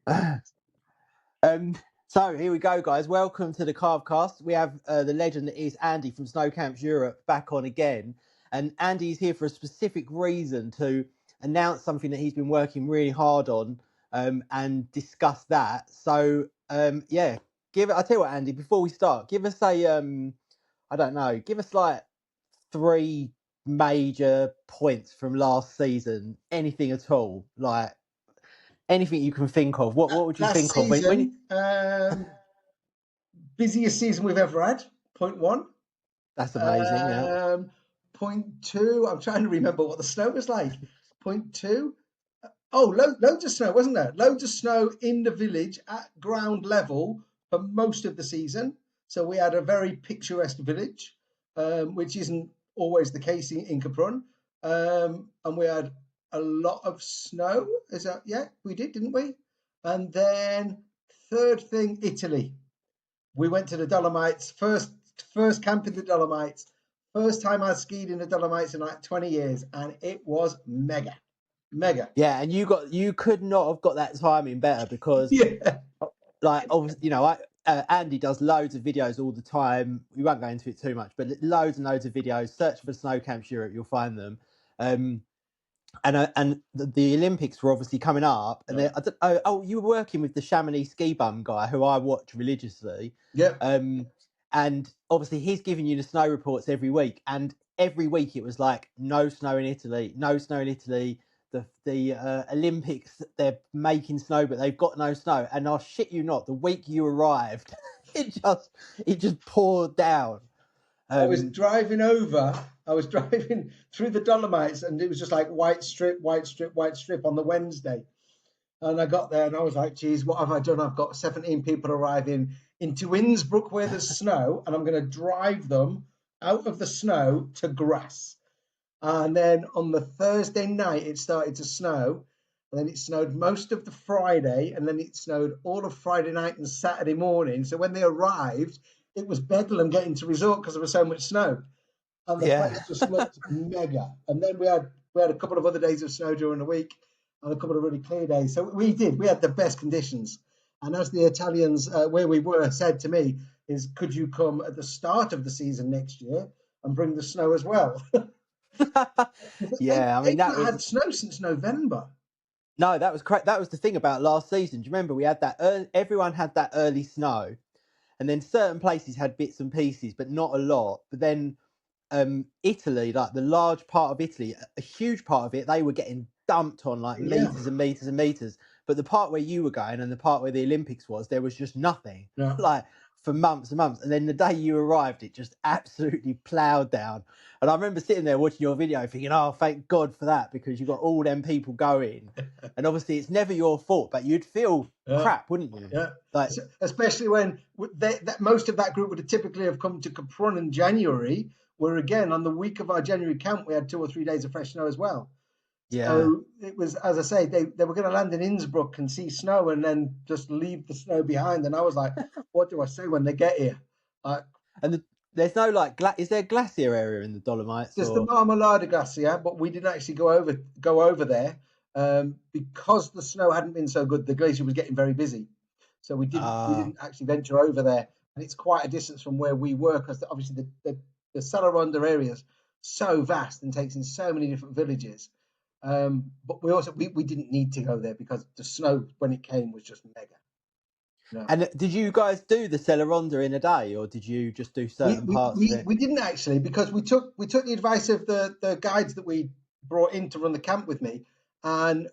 So here we go, guys. Welcome to the CarveCast. We have the legend that is Andy from Snow Camps Europe back on again. And Andy's here for a specific reason to announce something that he's been working really hard on and discuss that. So, yeah, I'll tell you what, Andy, before we start, give us give us like 3 major points from last season, anything at all, like anything you can think of. What would you think of when you... Busiest season we've ever had, point 1. That's amazing, yeah. Point 2, I'm trying to remember what the snow was like. Point 2, loads of snow, wasn't there? Loads of snow in the village at ground level for most of the season. So we had a very picturesque village, which isn't always the case in Capron. And we had a lot of snow. We did, didn't we? And then third thing, Italy. We went to the Dolomites, first camp in the Dolomites, first time I skied in the Dolomites in like 20 years, and it was mega. Yeah, and you could not have got that timing better because, like, obviously, Andy does loads of videos all the time. We won't go into it too much, but loads and loads of videos. Search for Snow Camps Europe, you'll find them. And the Olympics were obviously coming up, and you were working with the Chamonix ski bum guy who I watch religiously. Yeah. And obviously he's giving you the snow reports every week, and every week it was like no snow in Italy, no snow in Italy. The Olympics, they're making snow, but they've got no snow. And I'll shit you not, the week you arrived, it just poured down. I was driving through the Dolomites, and it was just like white strip on the Wednesday. And I got there and I was like, geez, what have I done? I've got 17 people arriving into Innsbruck where there's snow, and I'm going to drive them out of the snow to grass. And then on the Thursday night, it started to snow. And then it snowed most of the Friday, and then it snowed all of Friday night and Saturday morning. So when they arrived, it was bedlam getting to resort because there was so much snow. And the place just looked mega. And then we had a couple of other days of snow during the week and a couple of really clear days. So we had the best conditions. And as the Italians, where we were, said to me, is could you come at the start of the season next year and bring the snow as well? Yeah, I mean, they've not had snow since November. No, that was correct. That was the thing about last season. Do you remember we had that? Everyone had that early snow, and then certain places had bits and pieces, but not a lot. But then Italy, like the large part of Italy, a huge part of it, they were getting dumped on like meters and meters and meters. But the part where you were going and the part where the Olympics was, there was just nothing. Yeah. Like for months and months. And then the day you arrived, it just absolutely ploughed down. And I remember sitting there watching your video thinking, oh, thank God for that, because you got all them people going. And obviously it's never your fault, but you'd feel crap, wouldn't you? Yeah. Like, especially when most of that group would typically have come to Capron in January, where again, on the week of our January camp, we had 2 or 3 days of fresh snow as well. Yeah. So it was, as I say, they were going to land in Innsbruck and see snow and then just leave the snow behind. And I was like, what do I say when they get here? There's no is there a glacier area in the Dolomites? There's the Marmolada Glacier, but we didn't actually go over there because the snow hadn't been so good. The glacier was getting very busy, so we didn't actually venture over there. And it's quite a distance from where we were, because obviously the Salaronda area is so vast and takes in so many different villages. But we didn't need to go there because the snow when it came was just mega. No. And did you guys do the Salaronda in a day, or did you just do certain parts of it? We didn't actually, because we took the advice of the guides that we brought in to run the camp with me, and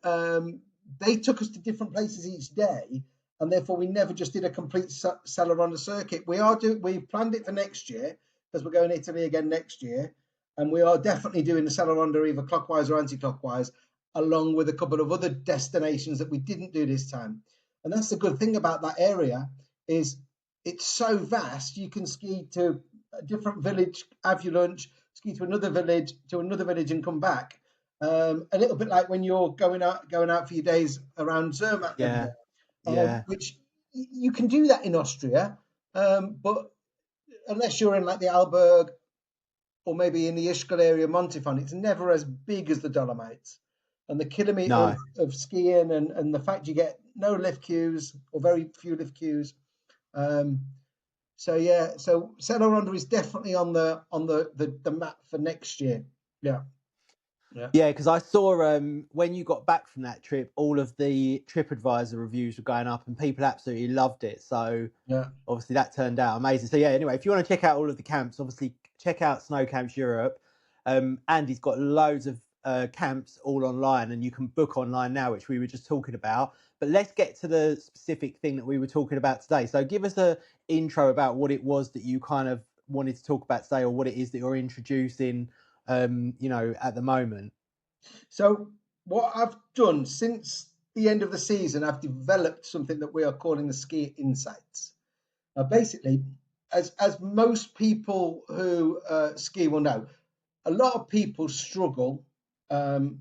they took us to different places each day, and therefore we never just did a complete Salaronda circuit. We planned it for next year because we're going to Italy again next year, and we are definitely doing the Salaronda either clockwise or anti-clockwise, along with a couple of other destinations that we didn't do this time. And that's the good thing about that area, is it's so vast. You can ski to a different village, have your lunch, ski to another village, and come back. A little bit like when you're going out for your days around Zermatt. Which you can do that in Austria, but unless you're in like the Alberg or maybe in the Ischgl area, Montifon, it's never as big as the Dolomites. And the kilometre of skiing and the fact you get no lift queues or very few lift queues. So yeah, so Cello Ronda is definitely on the map for next year. Yeah. Yeah, because I saw when you got back from that trip, all of the TripAdvisor reviews were going up, and people absolutely loved it. So Yeah. obviously that turned out amazing. So yeah, anyway, if you want to check out all of the camps, obviously check out Snow Camps Europe. Andy's got loads of camps all online, and you can book online now, which we were just talking about. But let's get to the specific thing that we were talking about today. So give us a intro about what it was that you kind of wanted to talk about today, or what it is that you're introducing, at the moment. So what I've done since the end of the season, I've developed something that we are calling the Ski Insights. Basically, as most people who ski will know, a lot of people struggle, and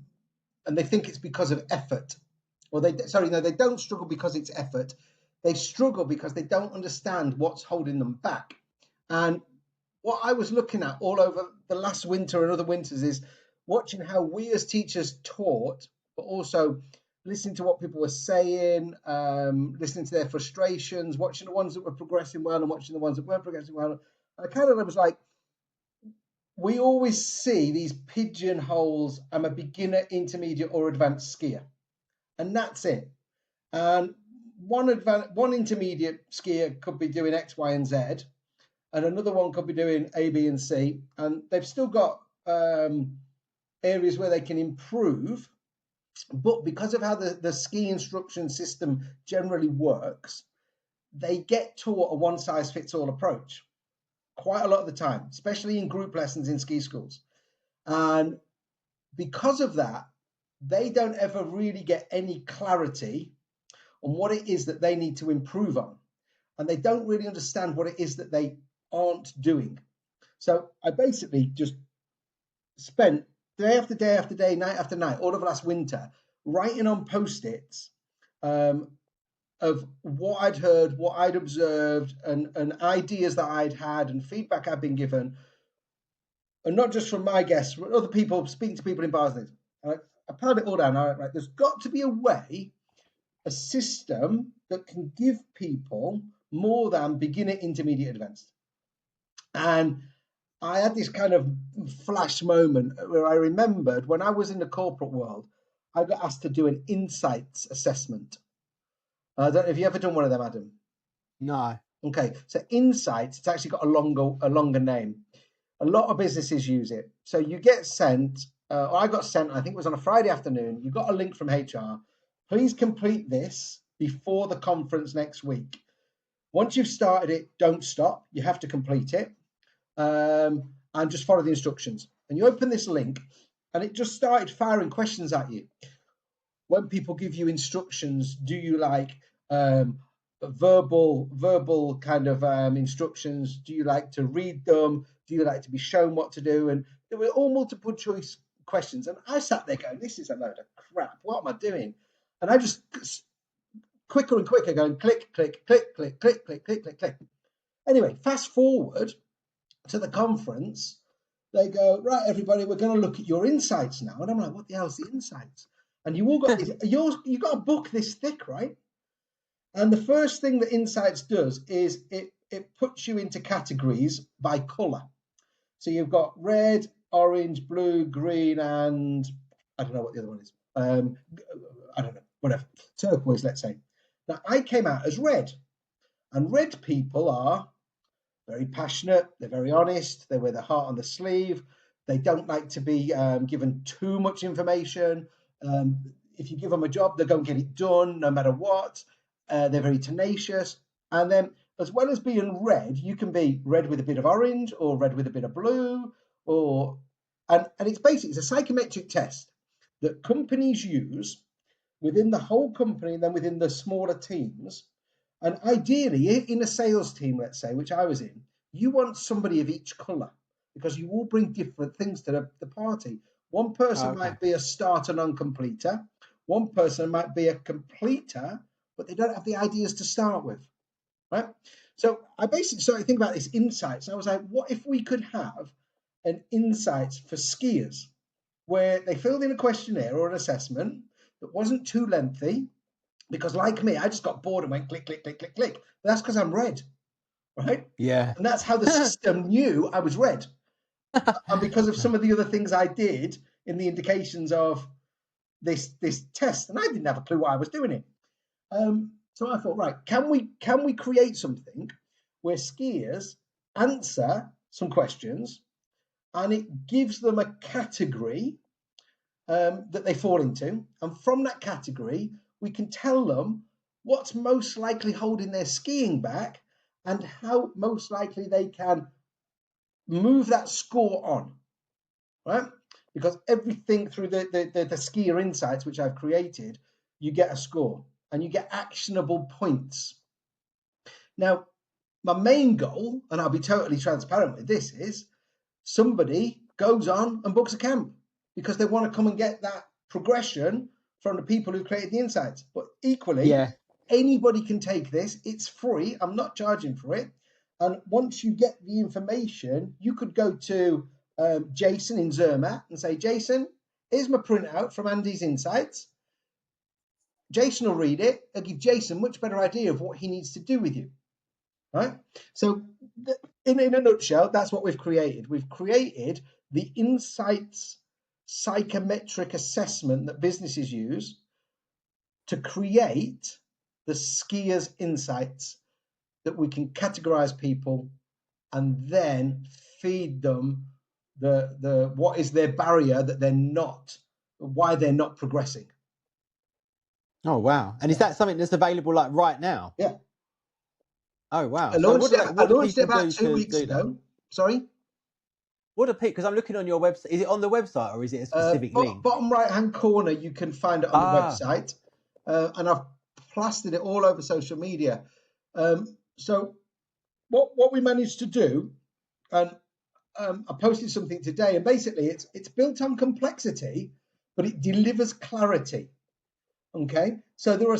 they think it's because of effort. Or they don't struggle because it's effort. They struggle because they don't understand what's holding them back. And what I was looking at all over the last winter and other winters is watching how we as teachers taught, but also listening to what people were saying, listening to their frustrations, watching the ones that were progressing well and watching the ones that weren't progressing well. And I kind of was like, we always see these pigeonholes. I'm a beginner, intermediate, or advanced skier, and that's it. And one intermediate skier could be doing X, Y, and Z, and another one could be doing A, B, and C, and they've still got areas where they can improve. But because of how the ski instruction system generally works, they get taught a one-size-fits-all approach quite a lot of the time, especially in group lessons in ski schools. And because of that, they don't ever really get any clarity on what it is that they need to improve on. And they don't really understand what it is that they aren't doing. So I basically just spent day after day after day, night after night, all of last winter, writing on Post-its of what I'd heard, what I'd observed, and ideas that I'd had, and feedback I'd been given, and not just from my guests, but other people, speaking to people in bars and things. I piled it all down. I went, right, there's got to be a way, a system that can give people more than beginner, intermediate, advanced. And I had this kind of flash moment where I remembered when I was in the corporate world, I got asked to do an insights assessment. I don't know if you ever done one of them, Adam. No. Okay, so insights, it's actually got a longer name. A lot of businesses use it. So you get sent, I got sent, I think it was on a Friday afternoon, you got a link from HR. Please complete this before the conference next week. Once you've started it, don't stop. You have to complete it. And just follow the instructions. And you open this link, and it just started firing questions at you. When people give you instructions, do you like verbal kind of instructions? Do you like to read them? Do you like to be shown what to do? And there were all multiple choice questions. And I sat there going, this is a load of crap. What am I doing? And I just quicker and quicker going click, click, click, click, click, click, click, click, click. Anyway, fast forward to the conference, they go, right, everybody, we're going to look at your insights now. And I'm like, what the hell's the insights? And you all got you got a book this thick, right? And the first thing that insights does is it puts you into categories by color. So you've got red, orange, blue, green, and I don't know what the other one is. I don't know, whatever. Turquoise, let's say. Now I came out as red, and red people are very passionate, they're very honest, they wear their heart on the sleeve, they don't like to be given too much information. If you give them a job, they're going to get it done no matter what. They're very tenacious. And then, as well as being red, you can be red with a bit of orange or red with a bit of blue, and it's basically it's a psychometric test that companies use within the whole company and then within the smaller teams. And ideally, in a sales team, let's say, which I was in, you want somebody of each colour because you all bring different things to the party. One person might be a starter non-completer. One person might be a completer, but they don't have the ideas to start with, right? So I basically started thinking about this insights. And I was like, what if we could have an insights for skiers where they filled in a questionnaire or an assessment that wasn't too lengthy, because like me, I just got bored and went click, click, click, click, click. But that's because I'm red, right? Yeah. And that's how the system knew I was red. And because of some of the other things I did in the indications of this test, and I didn't have a clue why I was doing it. So I thought, right, can we create something where skiers answer some questions and it gives them a category that they fall into, and from that category we can tell them what's most likely holding their skiing back and how most likely they can move that score on, right? Because everything through the skier insights which I've created, you get a score and you get actionable points. Now, my main goal, and I'll be totally transparent with this, is somebody goes on and books a camp because they want to come and get that progression from the people who created the insights. But equally, Yeah. anybody can take this. It's free. I'm not charging for it. And once you get the information, you could go to Jason in Zermatt and say, Jason, here's my printout from Andy's insights. Jason will read it. It'll give Jason a much better idea of what he needs to do with you. Right? So in a nutshell, that's what we've created. We've created the insights psychometric assessment that businesses use to create the skiers' insights that we can categorize people and then feed them the what is their barrier that they're not, why they're not progressing. Oh wow! And is that something that's available like right now? Yeah. Oh wow! I So launched what do it people about do 2 to weeks do that? ago. Sorry. What do people? Because I'm looking on your website. Is it on the website or is it a specific link? Bottom right hand corner, you can find it on the Ah, website, and I've plastered it all over social media. So what we managed to do, and I posted something today, and basically it's built on complexity, but it delivers clarity. Okay, so there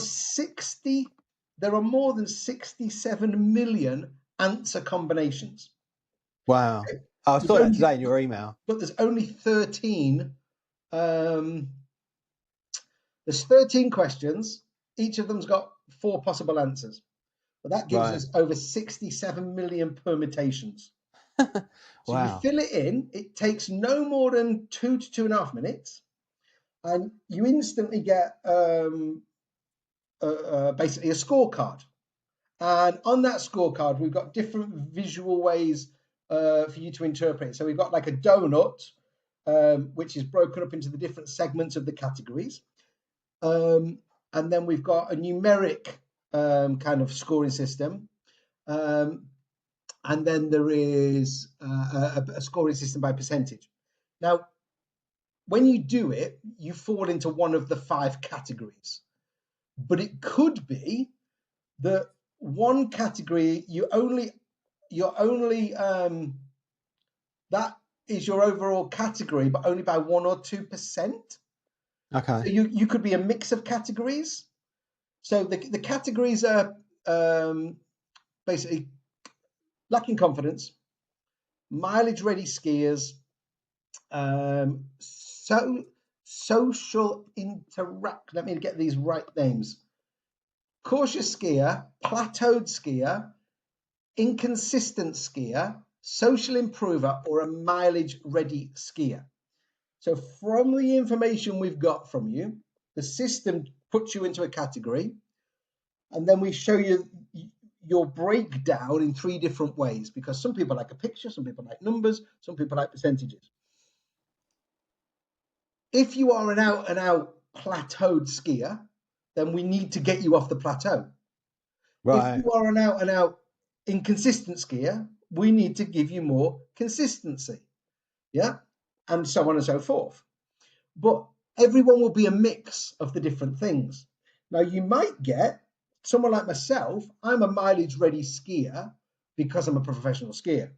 are more than 67 million answer combinations. wow! Okay? I There's saw that only, today in your email. but there's only 13. Um, there's 13 questions. Each of them's got 4 possible answers. But that gives Right. us over 67 million permutations. So you Wow. fill it in, it takes no more than 2 to 2.5 minutes, and you instantly get basically a scorecard. And on that scorecard, we've got different visual ways for you to interpret it. So we've got like a donut, which is broken up into the different segments of the categories. And then we've got a numeric kind of scoring system. And then there is a scoring system by percentage. Now, when you do it, you fall into one of the 5 categories. But it could be that one category you're only that is your overall category, but only by 1 or 2%. Okay. So you could be a mix of categories. So the categories are basically lacking confidence, mileage ready skiers, social interact. Let me get these right names. Cautious skier, plateaued skier, inconsistent skier, social improver, or a mileage ready skier. So from the information we've got from you, the system puts you into a category, and then we show you your breakdown in 3 different ways, because some people like a picture, some people like numbers, some people like percentages. If you are an out and out plateaued skier, then we need to get you off the plateau. If Right. you are an out and out inconsistent skier, we need to give you more consistency. Yeah. And so on and so forth. But everyone will be a mix of the different things. Now, you might get someone like myself, I'm a mileage ready skier because I'm a professional skier.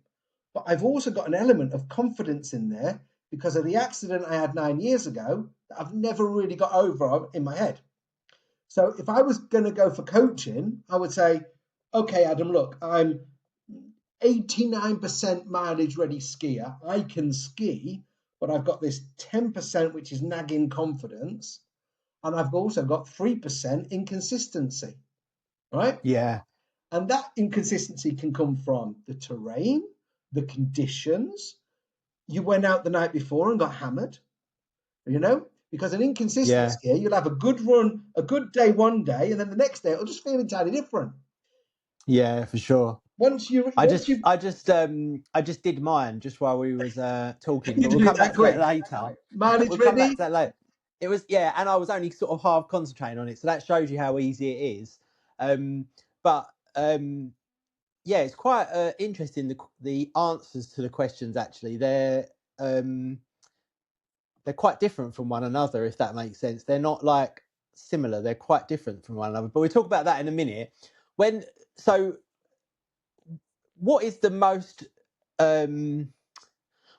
But I've also got an element of confidence in there because of the accident I had 9 years ago that I've never really got over in my head. So if I was going to go for coaching, I would say, okay, Adam, look, I'm 89% mileage ready skier. I can ski, but I've got this 10% which is nagging confidence. and I've also got 3% inconsistency, right? Yeah. And that inconsistency can come from the terrain, the conditions. You went out the night before and got hammered, because an inconsistent Yeah. skier, you'll have a good run, a good day one day, and then the next day it'll just feel entirely different. Yeah, for sure. Once you I just did mine just while we was talking, you but we'll did it come that back to that quick. later. Mileage We'll come back ready? to that later. It was, yeah, and I was only sort of half concentrating on it, so that shows you how easy it is. But yeah, it's quite interesting, the answers to the questions. Actually, they're quite different from one another, if that makes sense. They're not like similar; they're quite different from one another. But we'll talk about that in a minute. So, what is the most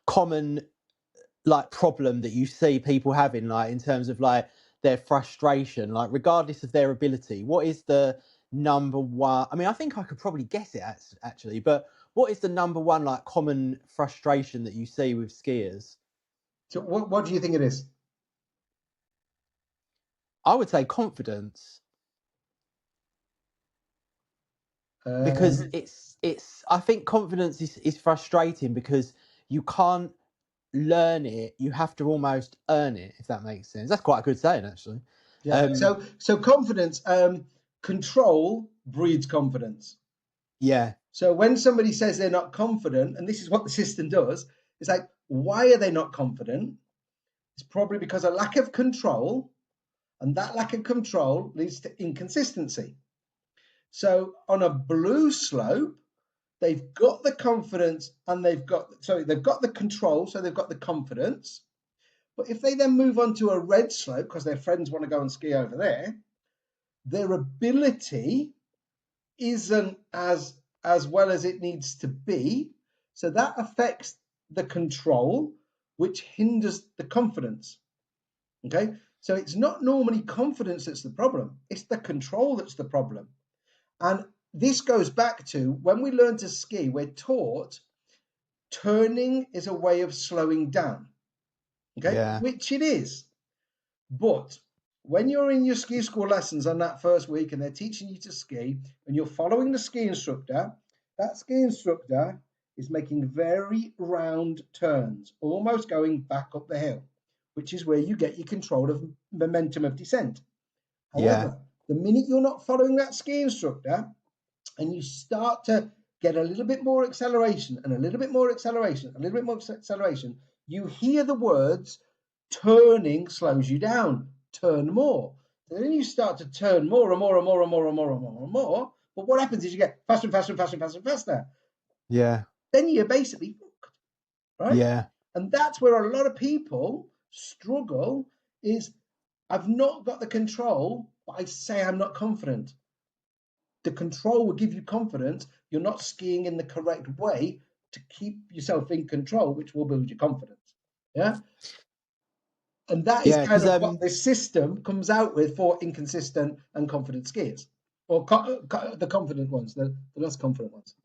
common like problem that you see people having, like in terms of like their frustration, like regardless of their ability? What is the number one? I mean, I think I could probably guess it actually, but what is the number one like common frustration that you see with skiers? So what do you think it is? I would say confidence, because Um, it's I think confidence is frustrating because you can't learn it, you have to almost earn it, if that makes sense. That's quite a good saying, actually. yeah. So confidence, control breeds confidence. Yeah. So when somebody says they're not confident, and this is what the system does, it's like, why are they not confident? It's probably because of lack of control, and that lack of control leads to inconsistency. So on a blue slope, they've got the confidence and they've got the control, so they've got the confidence. But if they then move on to a red slope because their friends want to go and ski over there, their ability isn't as well as it needs to be. So that affects the control, which hinders the confidence. Okay. So it's not normally confidence that's the problem, it's the control that's the problem. And this goes back to when we learn to ski, we're taught turning is a way of slowing down. Okay, Yeah. which it is. But when you're in your ski school lessons on that first week and they're teaching you to ski and you're following the ski instructor, that ski instructor is making very round turns, almost going back up the hill, which is where you get your control of momentum of descent. Yeah. However, the minute you're not following that ski instructor and you start to get a little bit more acceleration and a little bit more acceleration, a little bit more acceleration, you hear the words turning slows you down, turn more. So then you start to turn more and more and more and more and more and more and more. But what happens is you get faster and faster and faster and faster and faster. Yeah. Then you're basically hooked, right? Yeah. And that's where a lot of people struggle is I've not got the control, but I say I'm not confident. The control will give you confidence. You're not skiing in the correct way to keep yourself in control, which will build your confidence. Yeah. And that is Yeah. kind Because of what this system comes out with for inconsistent and confident skiers, or the confident ones, the less confident ones.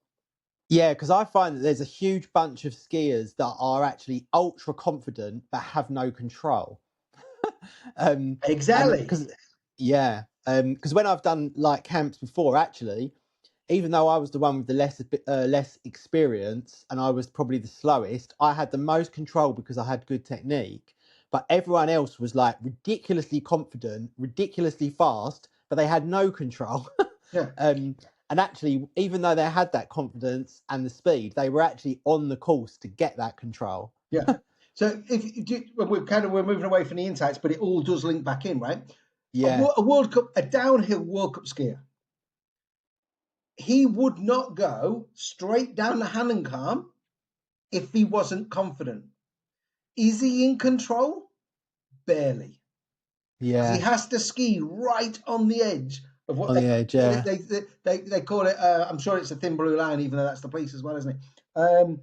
yeah, because I find that there's a huge bunch of skiers that are actually ultra confident but have no control. And Exactly. because yeah, because when I've done like camps before, actually, even though I was the one with the less experience and I was probably the slowest, I had the most control because I had good technique. But everyone else was like ridiculously confident, ridiculously fast, but they had no control. Yeah. um, and actually, even though they had that confidence and the speed, they were actually on the course to get that control. Yeah. So we're moving away from the insights, but it all does link back in, right? Yeah, A World Cup, a downhill World Cup skier, he would not go straight down the Hahnenkamm if he wasn't confident. Is he in control? Barely. Because he yeah, has to ski right on the edge of what on the edge. Yeah, they call it. I'm sure it's a thin blue line, even though that's the police as well, isn't it?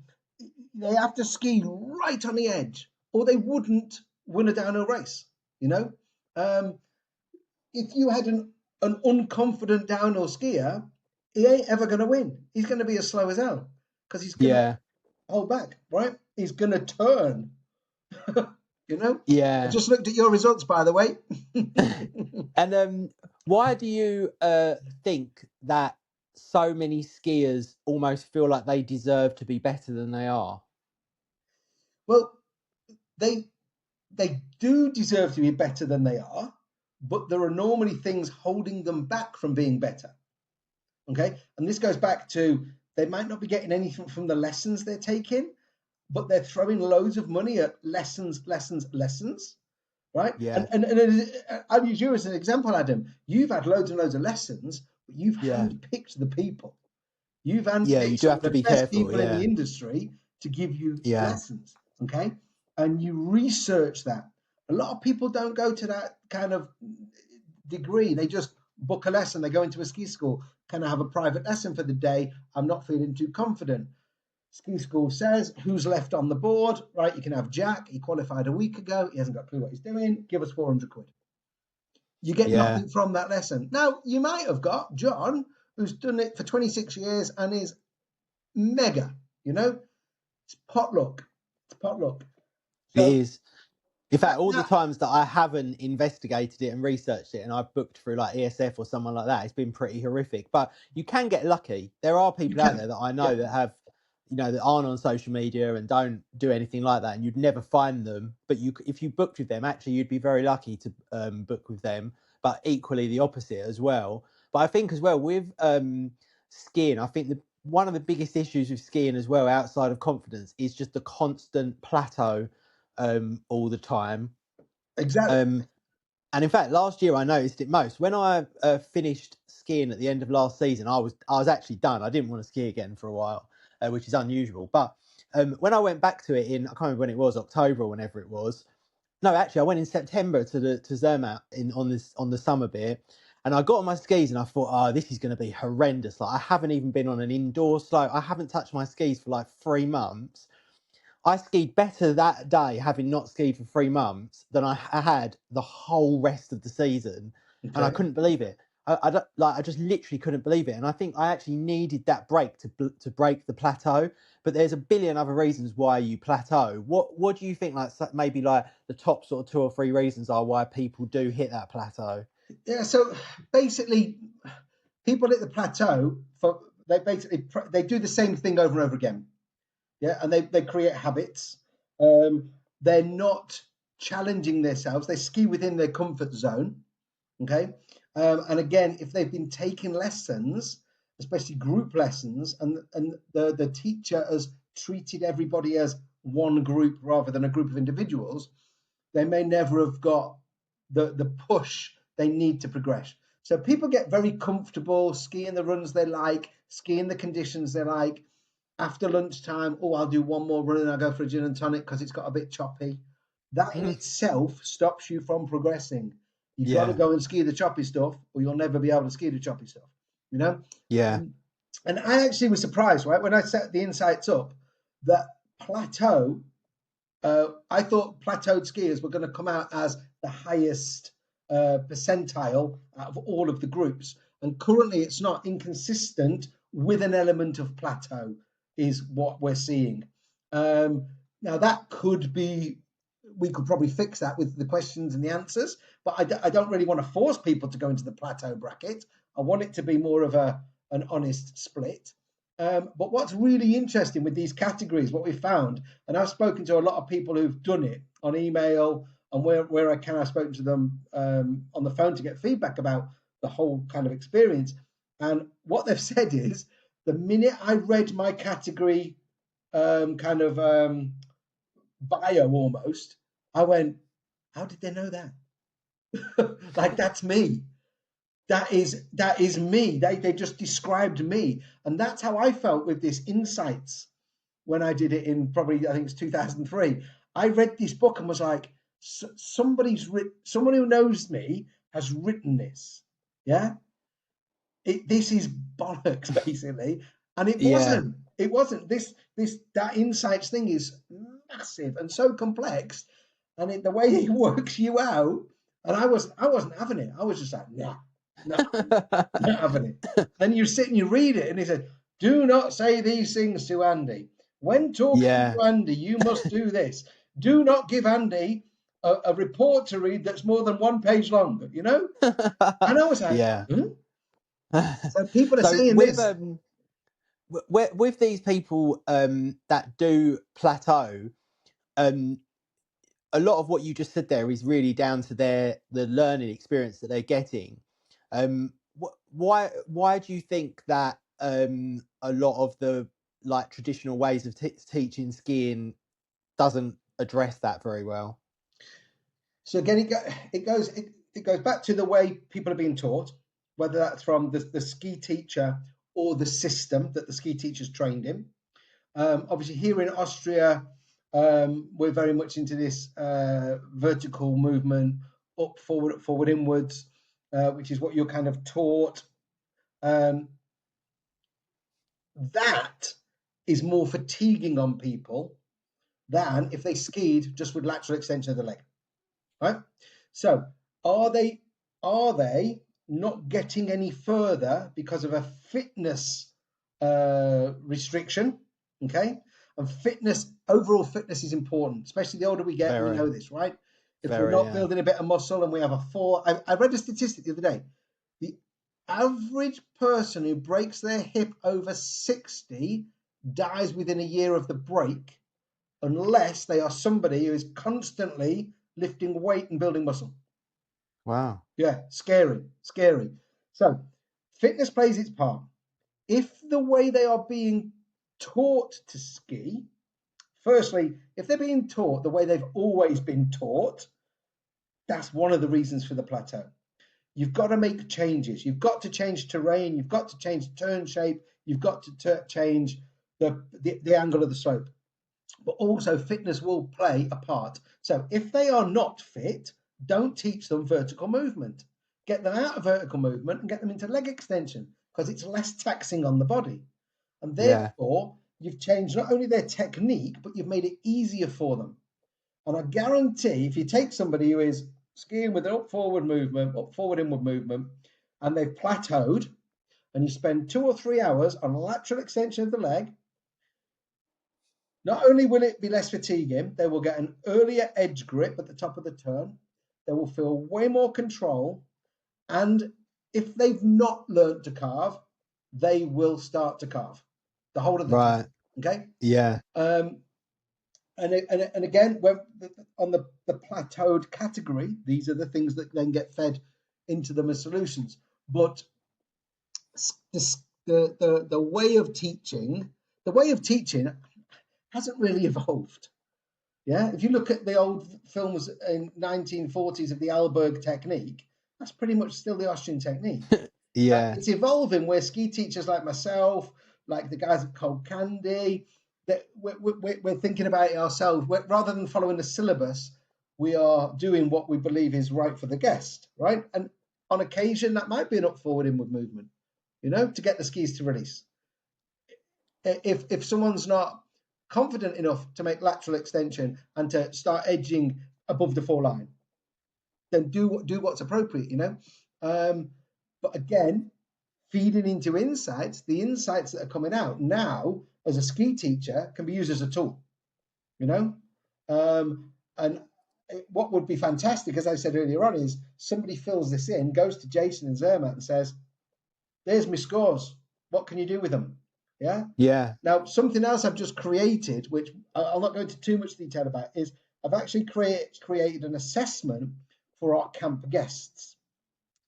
They have to ski right on the edge, or they wouldn't win a downhill race. You know, if you had an unconfident downhill skier, he ain't ever going to win. He's going to be as slow as hell because he's going to yeah. hold back, right? He's going to turn. You know. I Yeah. just looked at your results, by the way. And why do you think that so many skiers almost feel like they deserve to be better than they are? Well, they they do deserve to be better than they are, but there are normally things holding them back from being better. Okay, and this goes back to they might not be getting anything from the lessons they're taking, but they're throwing loads of money at lessons, right? Yeah. And I'll use you as an example, Adam. You've had loads and loads of lessons, but you've Yeah. handpicked the people. You've Yeah, you handpicked do some have of to the be best careful. people in the Yeah. industry to give you Yeah. lessons, okay? And you research that. A lot of people don't go to that kind of degree. They just book a lesson. They go into a ski school. Can I have a private lesson for the day? I'm not feeling too confident. Ski school says, who's left on the board? Right, you can have Jack. He qualified a week ago. He hasn't got a clue what he's doing. Give us 400 quid. You get Yeah. nothing from that lesson. Now, you might have got John, who's done it for 26 years and is mega, you know? It's potluck. It's potluck. It So is. In fact, all the that times that I haven't investigated it and researched it and I've booked through like ESF or someone like that, it's been pretty horrific. But you can get lucky. There are you people out can. there that I Yeah, know that have, that aren't on social media and don't do anything like that, and you'd never find them. But if you booked with them, actually, you'd be very lucky to book with them. But equally, the opposite as well. But I think as well with skiing, I think one of the biggest issues with skiing as well, outside of confidence, is just the constant plateau all the time. exactly. Um, and in fact, last year I noticed it most when I finished skiing at the end of last season. I was actually done. I didn't want to ski again for a while, which is unusual. But when I went back to it I can't remember when it was, October or whenever it was. No, actually, I went in September to Zermatt on the summer bit, and I got on my skis and I thought, oh, this is going to be horrendous. Like I haven't even been on an indoor slope. I haven't touched my skis for like 3 months. I skied better that day, having not skied for 3 months, than I had the whole rest of the season, and I Okay. couldn't believe it. I just literally couldn't believe it, and I think I actually needed that break to break the plateau. But there's a billion other reasons why you plateau. What do you think? Like maybe like the top sort of 2 or 3 reasons are why people do hit that plateau. Yeah, so basically, people at the plateau, they do the same thing over and over again. Yeah, and they create habits. They're not challenging themselves. They ski within their comfort zone. Okay, and again, if they've been taking lessons, especially group lessons, and the teacher has treated everybody as one group rather than a group of individuals, they may never have got the push they need to progress. So people get very comfortable skiing the runs they like, skiing the conditions they like. After lunchtime, oh, I'll do one more run and I'll go for a gin and tonic because it's got a bit choppy. That in itself stops you from progressing. You've got to Yeah, go and ski the choppy stuff, or you'll never be able to ski the choppy stuff. You know, yeah, um, and I actually was surprised, right, when I set the insights up that plateau. I thought plateaued skiers were going to come out as the highest percentile out of all of the groups, and currently it's not. Inconsistent with an element of plateau is what we're seeing. Now that could be, we could probably fix that with the questions and the answers, but I don't really want to force people to go into the plateau bracket. I want it to be more of an honest split. But what's really interesting with these categories, what we found, and I've spoken to a lot of people who've done it on email, and where I can, I've spoken to them on the phone to get feedback about the whole kind of experience. And what they've said is, the minute I read my category kind of bio almost, I went, how did they know that? Like, that's me. That is me. They just described me. And that's how I felt with this insights when I did it in, probably, I think it's 2003. I read this book and was like, someone who knows me has written this. Yeah. This is bollocks, basically. And it yeah. wasn't. It wasn't. That insights thing is massive and so complex, and the way it works you out. And I wasn't having it. I was just like, nah, not having it, not having it. Then you sit and you read it, and he said, "Do not say these things to Andy. When talking Yeah, to Andy, you must do this. Do not give Andy a report to read that's more than 1 page long, you know? And I was like, Yeah. So people are So saying with this. with these people that do plateau, um, a lot of what you just said there is really down to the learning experience that they're getting. Why do you think that a lot of the like traditional ways of teaching skiing doesn't address that very well? So again, it goes back to the way people are being taught, whether that's from the ski teacher or the system that the ski teacher's trained in. Obviously, here in Austria, we're very much into this vertical movement, up, forward, inwards, which is what you're kind of taught. That is more fatiguing on people than if they skied just with lateral extension of the leg, right? So are they not getting any further because of a fitness restriction? Okay, and overall fitness is important, especially the older we get. We Very, know this, right? If we're very, not yeah. building a bit of muscle and we have a fall, I read a statistic the other day. The average person who breaks their hip over 60 dies within a year of the break, unless they are somebody who is constantly lifting weight and building muscle. Wow. Yeah, scary. So fitness plays its part. If the way they are being taught to ski, firstly, if they're being taught the way they've always been taught, that's one of the reasons for the plateau. You've got to make changes. You've got to change terrain. You've got to change turn shape. You've got to change the angle of the slope. But also fitness will play a part. So if they are not fit, don't teach them vertical movement. Get them out of vertical movement and get them into leg extension, because it's less taxing on the body. And Yeah. therefore, you've changed not only their technique, but you've made it easier for them. And I guarantee if you take somebody who is skiing with an up forward inward movement, and they've plateaued, and you spend 2 or 3 hours on lateral extension of the leg, not only will it be less fatiguing, they will get an earlier edge grip at the top of the turn. They will feel way more control. And if they've not learned to carve, they will start to carve the whole of the time. Right. Okay. Yeah. And again, when on the plateaued category, these are the things that then get fed into them as solutions. But the way of teaching, hasn't really evolved. Yeah, if you look at the old films in 1940s of the Alberg technique, that's pretty much still the Austrian technique. Yeah. It's evolving where ski teachers like myself, like the guys at Cold Candy, that we're thinking about it ourselves. Rather than following the syllabus, we are doing what we believe is right for the guest, right? And on occasion, that might be an up forward inward movement, to get the skis to release. If someone's not confident enough to make lateral extension and to start edging above the fall line, then do what's appropriate, But again, feeding into insights, the insights that are coming out now as a ski teacher can be used as a tool, and what would be fantastic, as I said earlier on, is somebody fills this in, goes to Jason and Zermatt and says, there's my scores. What can you do with them? Yeah. Yeah. Now, something else I've just created, which I'll not go into too much detail about, is I've actually created an assessment for our camp guests.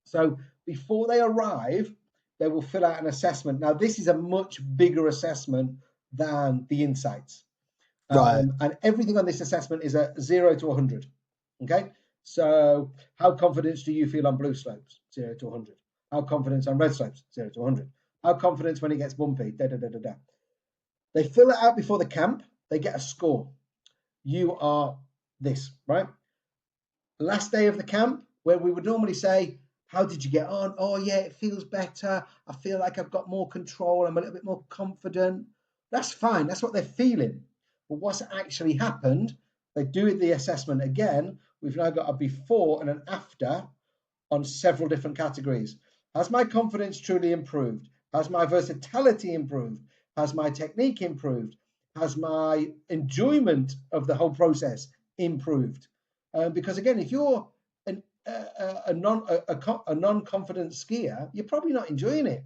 So before they arrive, they will fill out an assessment. Now, this is a much bigger assessment than the insights. Right. And everything on this assessment is a 0 to 100. Okay. So how confident do you feel on blue slopes? 0 to 100. How confident on red slopes? 0 to 100. How confident when it gets bumpy? Da, da, da, da, da. They fill it out before the camp. They get a score. You are this, right? Last day of the camp, where we would normally say, how did you get on? Oh, yeah, it feels better. I feel like I've got more control. I'm a little bit more confident. That's fine. That's what they're feeling. But what's actually happened, they do the assessment again. We've now got a before and an after on several different categories. Has my confidence truly improved? Has my versatility improved? Has my technique improved? Has my enjoyment of the whole process improved? Because again, if you're a non-confident skier, you're probably not enjoying it.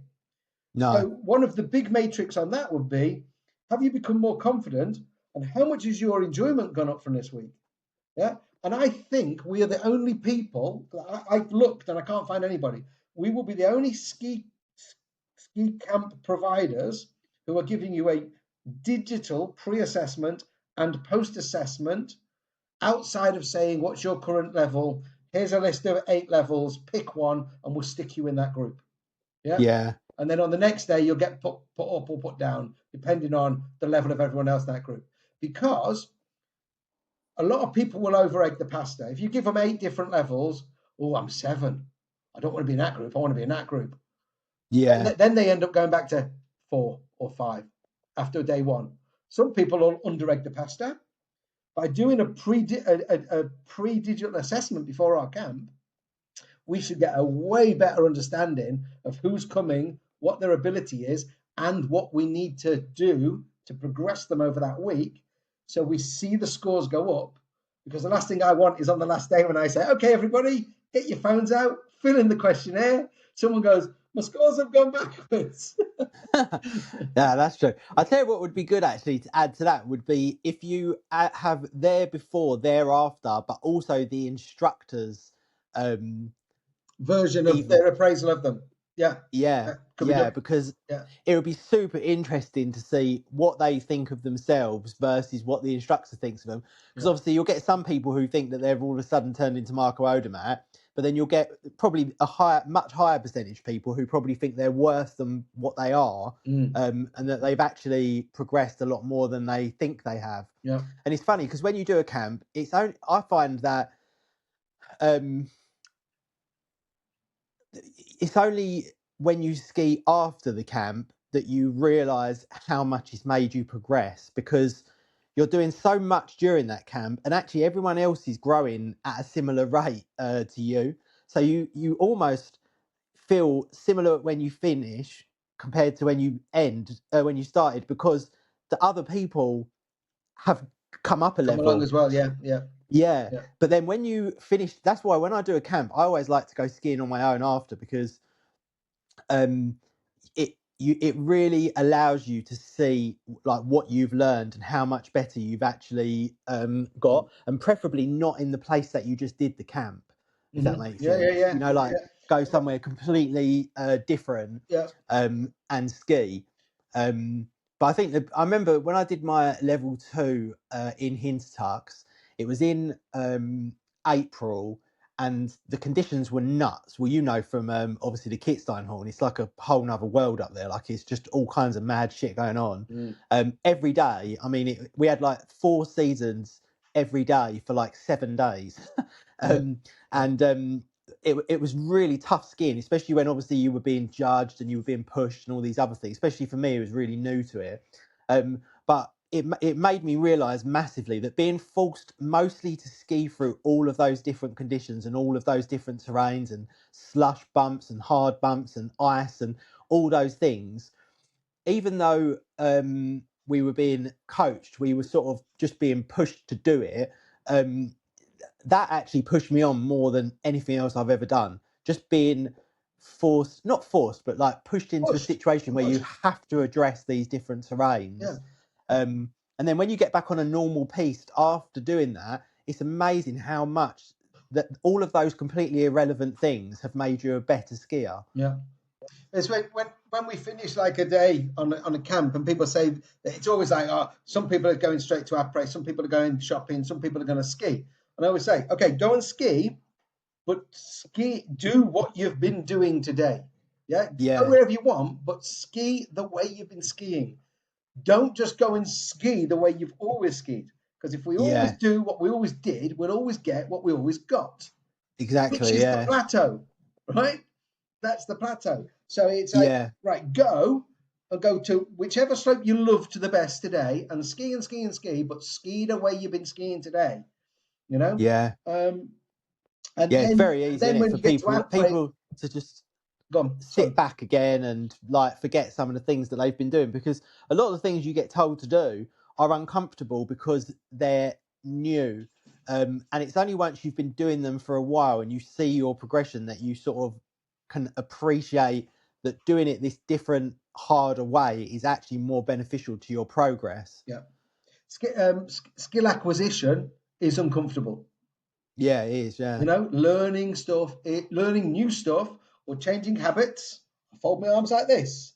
No. So one of the big matrix on that would be, have you become more confident, and how much has your enjoyment gone up from this week? Yeah. And I think we are the only people, I've looked and I can't find anybody. We will be the only ski camp providers who are giving you a digital pre-assessment and post-assessment outside of saying, what's your current level? Here's a list of 8 levels, pick one, and we'll stick you in that group. Yeah. Yeah. And then on the next day, you'll get put up or put down, depending on the level of everyone else in that group. Because a lot of people will overegg the pasta. If you give them 8 different levels, oh, I'm 7. I don't want to be in that group. I want to be in that group. Yeah. Then they end up going back to 4 or 5 after day 1. Some people will under-egg the pasta. By doing a pre-digital assessment before our camp, we should get a way better understanding of who's coming, what their ability is, and what we need to do to progress them over that week, so we see the scores go up. Because the last thing I want is on the last day when I say, okay, everybody, get your phones out, fill in the questionnaire. Someone goes, my scores have gone backwards. Yeah, that's true. I'll tell you what would be good actually to add to that would be if you have there before, thereafter, but also the instructors Version of either. their appraisal of them. Yeah. Yeah, Could be yeah, done. because Yeah. it would be super interesting to see what they think of themselves versus what the instructor thinks of them. Because Yeah. obviously you'll get some people who think that they've all of a sudden turned into Marco Odermatt, but then you'll get probably much higher percentage people who probably think they're worse than what they are, and that they've actually progressed a lot more than they think they have. Yeah. And it's funny because when you do a camp, I find that it's only when you ski after the camp that you realize how much it's made you progress, because you're doing so much during that camp and actually everyone else is growing at a similar rate to you, so you almost feel similar when you finish compared to when you when you started, because the other people have come up a Come along level. as well. Yeah. Yeah. Yeah, Yeah. but then when you finish, that's why when I do a camp I always like to go skiing on my own after, because um it really allows you to see like what you've learned and how much better you've actually got, and preferably not in the place that you just did the camp, if that makes Yeah. Yeah. sense, Yeah. like Yeah. go somewhere completely different Yeah. and ski. But I think that I remember when I did my level 2 in Hintertux, it was in April, and the conditions were nuts. Well, you know, from obviously the Kitzsteinhorn, it's like a whole nother world up there. Like it's just all kinds of mad shit going on every day. I mean, we had like 4 seasons every day for like 7 days, Yeah. and it was really tough skiing, especially when obviously you were being judged and you were being pushed and all these other things. Especially for me, it was really new to it. But it made me realise massively that being forced mostly to ski through all of those different conditions and all of those different terrains and slush bumps and hard bumps and ice and all those things, even though we were being coached, we were sort of just being pushed to do it. That actually pushed me on more than anything else I've ever done. Just being forced, not forced, but like pushed into a situation where you have to address these different terrains. Yeah. And then when you get back on a normal piste after doing that, it's amazing how much that all of those completely irrelevant things have made you a better skier. Yeah. It's when we finish like a day on a camp, and people say that it's always like, oh, some people are going straight to après, some people are going shopping, some people are going to ski. And I always say, okay, go and ski, but do what you've been doing today. Yeah, go wherever you want, but ski the way you've been skiing. Don't just go and ski the way you've always skied. Because if we always do what we always did, we'll always get what we always got. Exactly. Which is the plateau, right? That's the plateau. So it's like, right, go and go to whichever slope you love to the best today, and ski and ski and ski, but ski the way you've been skiing today. You know? And it's very easy, isn't it, when for you get to people to just sit back again and like forget some of the things that they've been doing, because a lot of the things you get told to do are uncomfortable because they're new. And it's only once you've been doing them for a while and you see your progression that you sort of can appreciate that doing it this different, harder way is actually more beneficial to your progress. Yeah. Skill acquisition is uncomfortable. Yeah, it is. Yeah. You know, learning stuff, learning new stuff or changing habits. I fold my arms like this.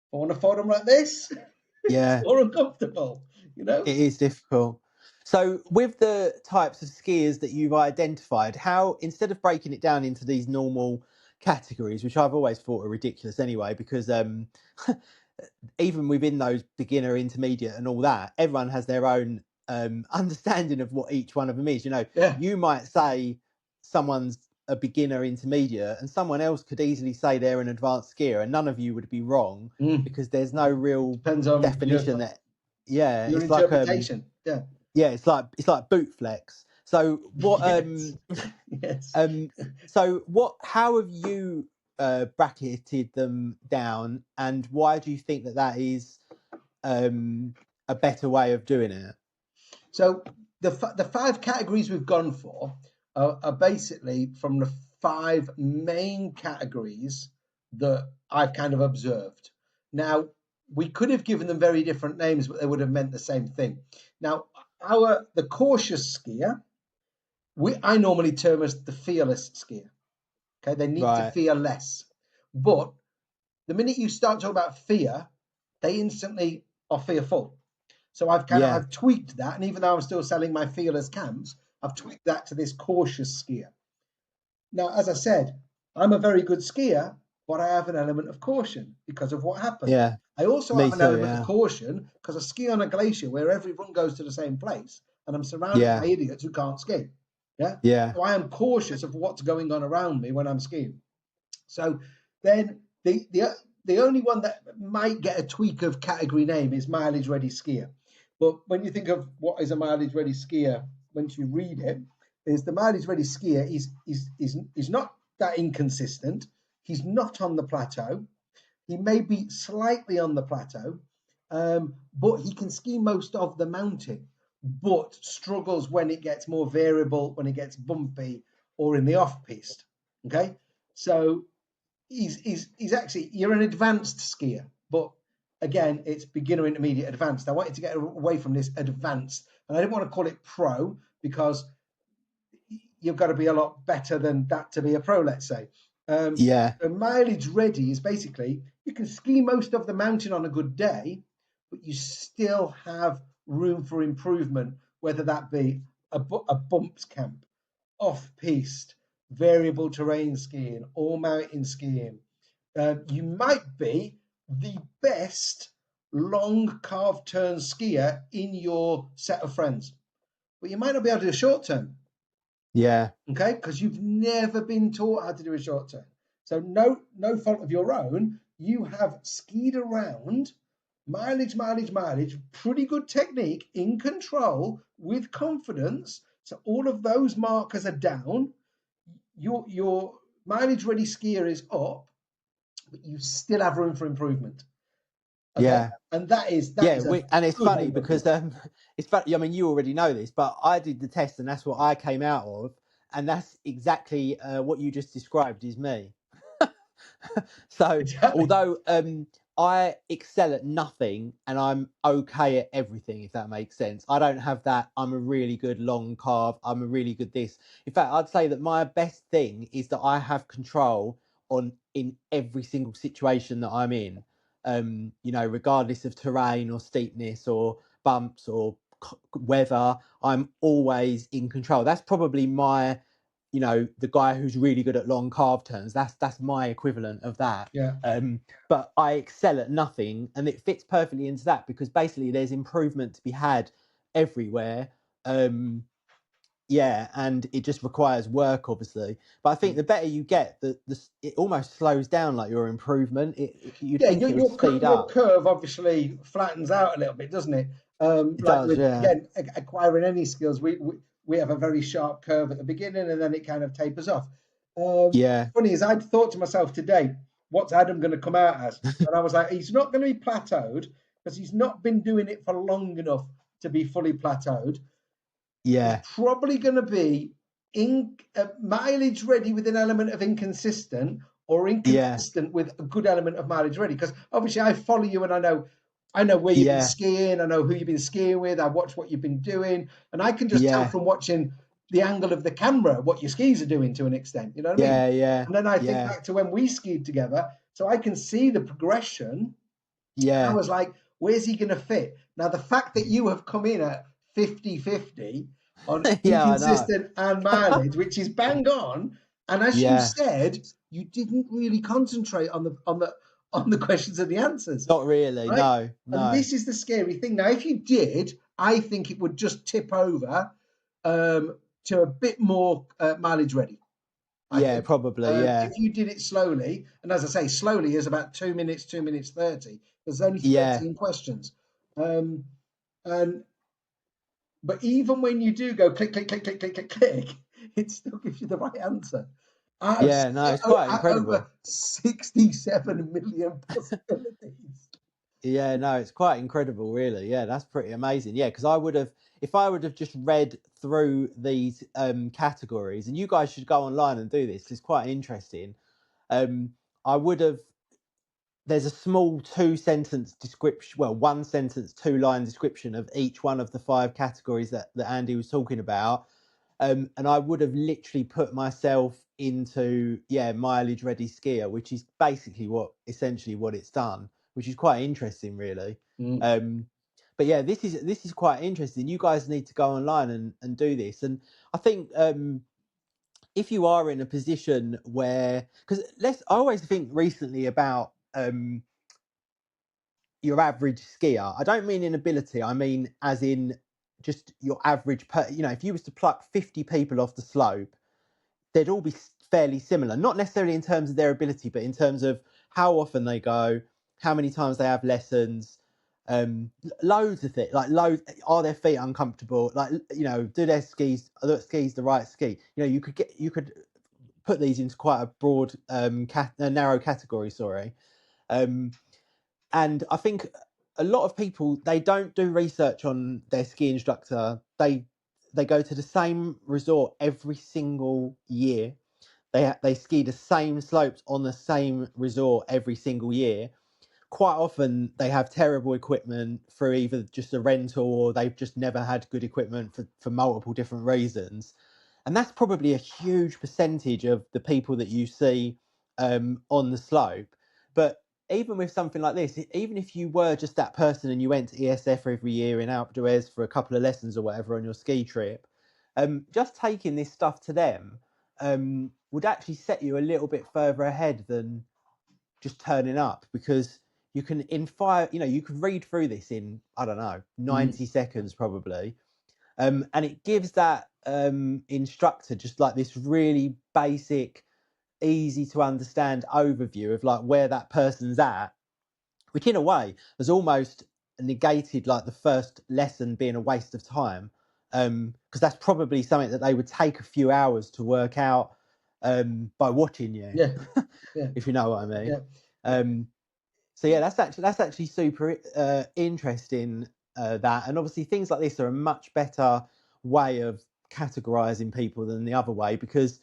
If I want to fold them like this, it's Yeah, more uncomfortable, you know? it is difficult. So, with the types of skiers that you've identified, how, instead of breaking it down into these normal categories, which I've always thought are ridiculous anyway, because even within those beginner, intermediate, and all that, everyone has their own understanding of what each one of them is. You know, Yeah. you might say someone's a beginner, intermediate, and someone else could easily say they're an advanced skier, and none of you would be wrong because there's no real Depends on definition that. Yeah, your it's like interpretation. Yeah. yeah, it's like boot flex. So what Yes. Yes. so what how have you bracketed them down, and why do you think that that is a better way of doing it? So the 5 categories we've gone for are basically from the 5 main categories that I've kind of observed. Now, we could have given them very different names, but they would have meant the same thing. Now, the cautious skier, I normally term as the fearless skier. Okay, they need to Right. fear less. But the minute you start talking about fear, they instantly are fearful. So Yeah. I've tweaked that, and even though I'm still selling my fearless camps, I've tweaked that to this cautious skier. Now, as I said, I'm a very good skier, but I have an element of caution because of what happened. Yeah. I also Me have an too. element of Yeah. caution because I ski on a glacier where everyone goes to the same place, and I'm surrounded Yeah. by idiots who can't ski. Yeah. Yeah. So I am cautious of what's going on around me when I'm skiing. So then the only one that might get a tweak of category name is mileage ready skier. But when you think of what is a mileage ready skier, once you read it, is the mileage ready skier is not that inconsistent. He's not on the plateau. He may be slightly on the plateau, but he can ski most of the mountain, but struggles when it gets more variable, when it gets bumpy, or in the off piste. Okay, so he's actually, you're an advanced skier, but again, it's beginner, intermediate, advanced. I wanted to get away from this advanced, and I didn't want to call it pro because you've got to be a lot better than that to be a pro, let's say. Yeah. So mileage ready is basically you can ski most of the mountain on a good day, but you still have room for improvement, whether that be a bumps camp, off piste, variable terrain skiing, all mountain skiing. You might be the best long carved turn skier in your set of friends, but you might not be able to do a short turn. Yeah. Okay, because you've never been taught how to do a short turn. So no fault of your own. You have skied around mileage, pretty good technique, in control, with confidence. So all of those markers are down. Your mileage ready skier is up, but you still have room for improvement. Okay, Yeah. and that is Yeah, a and it's good funny number of because people. it's funny. I mean, you already know this, but I did the test, and that's what I came out of, and that's exactly what you just described is me. So, Exactly. although I excel at nothing and I'm okay at everything, if that makes sense, I don't have that. I'm a really good long carve. I'm a really good this. In fact, I'd say that my best thing is that I have control on in every single situation that I'm in. You know, regardless of terrain or steepness or bumps or weather, I'm always in control. That's probably my, you know, the guy who's really good at long carve turns. That's my equivalent of that. Yeah. But I excel at nothing, and it fits perfectly into that because basically there's improvement to be had everywhere. Yeah, and it just requires work, obviously. But I think the better you get, it almost slows down like your improvement. You'd Yeah, think it would speed your up. curve obviously flattens out a little bit, doesn't it? It Like does, with, yeah, again, acquiring any skills, we have a very sharp curve at the beginning, and then it kind of tapers off. yeah, Funny is, I'd thought to myself today, what's Adam going to come out as? And I was like, he's not going to be plateaued because he's not been doing it for long enough to be fully plateaued. Yeah. It's probably going to be mileage ready with an element of inconsistent, or inconsistent with a good element of mileage ready. Because obviously I follow you and I know where you've been skiing, I know who you've been skiing with, I watch what you've been doing, and I can just tell from watching the angle of the camera what your skis are doing to an extent, you know what I mean? Yeah. And then I think back to when we skied together, so I can see the progression. I was like, where's he going to fit? Now, the fact that you have come in at 50-50 on I know. inconsistent and mileage, which is bang on, and as you said, you didn't really concentrate on the questions and the answers, Not really. right? No. And this is the scary thing. Now, if you did, I think it would just tip over to a bit more mileage ready. I think Probably. if you did it slowly, and as I say, slowly is about 2 minutes, 2 minutes 30. There's only 13 questions, and but even when you do go click, click, click, click, click, click, click, it still gives you the right answer. No, it's quite incredible. Over 67 million possibilities. No, it's quite incredible, really. Yeah, that's pretty amazing. Yeah, because if I would have just read through these categories, and you guys should go online and do this, it's quite interesting. I would have. There's a small 2-sentence description, well, 1 sentence, 2-line description of each one of the 5 categories that Andy was talking about. And I would have literally put myself into mileage ready skier, which is basically essentially what it's done, which is quite interesting, really. But yeah, this is quite interesting. You guys need to go online and do this. And I think if you are in a position where, because I always think recently about your average skier. I don't mean in ability, I mean as in just your average if you was to pluck 50 people off the slope, they'd all be fairly similar, not necessarily in terms of their ability, but in terms of how often they go, how many times they have lessons, loads of things, like loads. Are their feet uncomfortable? Like, do their skis, are the skis the right ski? You could put these into quite a broad, narrow category. Sorry. And I think a lot of people, they don't do research on their ski instructor. They go to the same resort every single year. They ski the same slopes on the same resort every single year. Quite often they have terrible equipment through either just a rental, or they've just never had good equipment for multiple different reasons. And that's probably a huge percentage of the people that you see on the slope. But even with something like this, even if you were just that person and you went to ESF every year in Alpe d'Huez for a couple of lessons or whatever on your ski trip, just taking this stuff to them would actually set you a little bit further ahead than just turning up, because you can you could read through this in, I don't know, 90 seconds probably. And it gives that instructor just like this really basic, easy to understand overview of like where that person's at, which in a way has almost negated like the first lesson being a waste of time, because that's probably something that they would take a few hours to work out by watching you. If you know what I mean. So yeah, that's actually super interesting, that, and obviously things like this are a much better way of categorizing people than the other way, because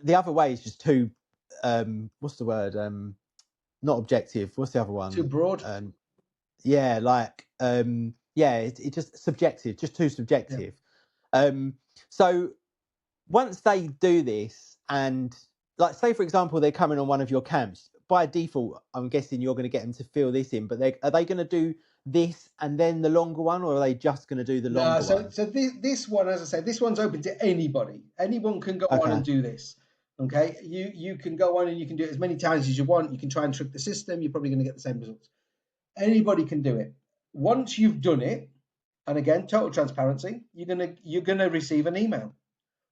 the other way is just too what's the word, not objective, what's the other one, Too broad. It's just subjective, just too subjective. So once they do this, and like say for example they're coming on one of your camps, by default I'm guessing you're going to get them to fill this in, but are they going to do this and then the longer one, or are they just going to do the longer one? So this one, as I say, this one's open to anybody. Anyone can go on and do this. Okay, you can go on and you can do it as many times as you want. You can try and trick the system. You're probably going to get the same results. Anybody can do it. Once you've done it, and again, total transparency, you're gonna receive an email,